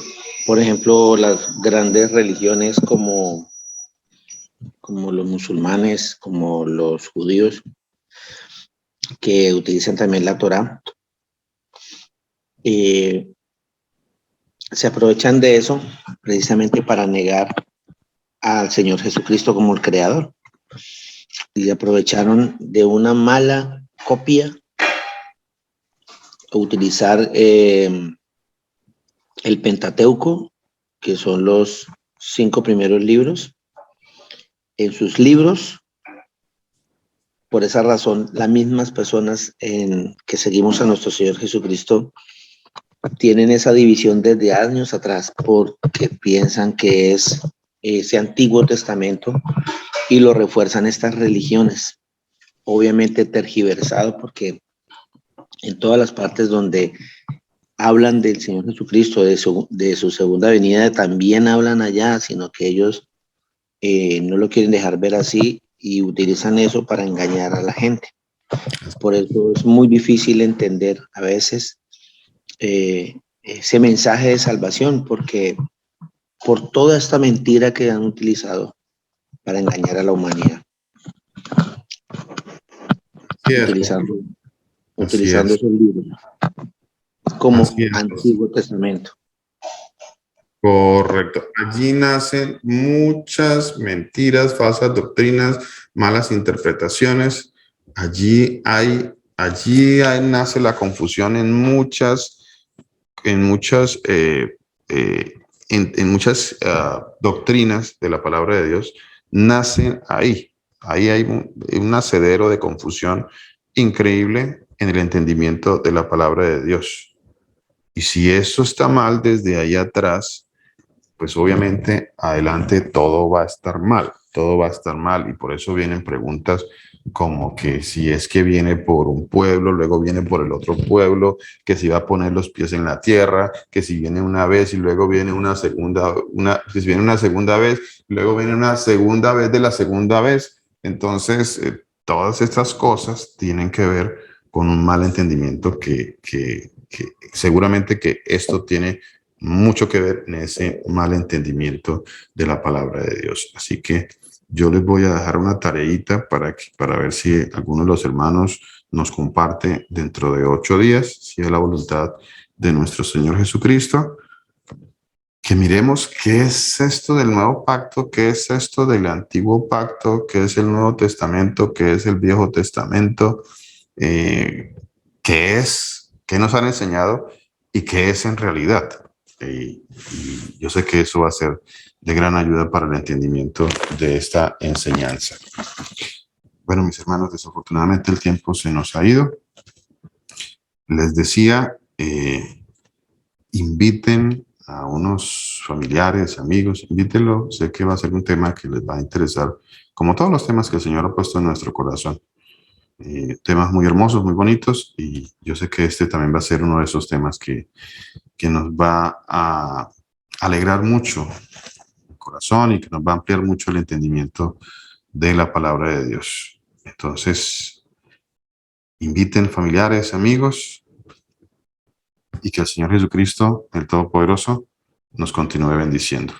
por ejemplo, las grandes religiones como los musulmanes, como los judíos, que utilizan también la Torá, se aprovechan de eso precisamente para negar al Señor Jesucristo como el creador. Y aprovecharon de una mala copia utilizar el Pentateuco, que son los 5 primeros libros, en sus libros. Por esa razón, las mismas personas que seguimos a nuestro Señor Jesucristo tienen esa división desde años atrás porque piensan que es ese Antiguo Testamento y lo refuerzan estas religiones. Obviamente tergiversado porque en todas las partes donde hablan del Señor Jesucristo, de su segunda venida, también hablan allá, sino que ellos no lo quieren dejar ver así y utilizan eso para engañar a la gente. Por eso es muy difícil entender a veces ese mensaje de salvación, porque por toda esta mentira que han utilizado para engañar a la humanidad. Utilizando esos libros como Antiguo Testamento. Correcto. Allí nacen muchas mentiras, falsas doctrinas, malas interpretaciones. Allí nace la confusión en muchas doctrinas de la palabra de Dios. Nacen ahí. Ahí hay un nacedero de confusión increíble en el entendimiento de la palabra de Dios. Y si eso está mal desde ahí atrás, pues obviamente adelante todo va a estar mal, y por eso vienen preguntas como que si es que viene por un pueblo, luego viene por el otro pueblo, que si va a poner los pies en la tierra, que si viene una vez y luego viene si viene una segunda vez, luego viene una segunda vez de la segunda vez. Entonces, todas estas cosas tienen que ver con un mal entendimiento que seguramente que esto tiene mucho que ver en ese mal entendimiento de la palabra de Dios. Así que yo les voy a dejar una tareita para ver si alguno de los hermanos nos comparte dentro de 8 días, si es la voluntad de nuestro Señor Jesucristo. que miremos qué es esto del nuevo pacto, qué es esto del antiguo pacto, qué es el Nuevo Testamento, qué es el Viejo Testamento, qué nos han enseñado y qué es en realidad. Y yo sé que eso va a ser de gran ayuda para el entendimiento de esta enseñanza. Bueno, mis hermanos, desafortunadamente el tiempo se nos ha ido. Les decía, inviten a unos familiares, amigos, invítenlo. Sé que va a ser un tema que les va a interesar, como todos los temas que el Señor ha puesto en nuestro corazón. Temas muy hermosos, muy bonitos, y yo sé que este también va a ser uno de esos temas que nos va a alegrar mucho el corazón y que nos va a ampliar mucho el entendimiento de la palabra de Dios. Entonces, inviten familiares, amigos, y que el Señor Jesucristo, el Todopoderoso, nos continúe bendiciendo.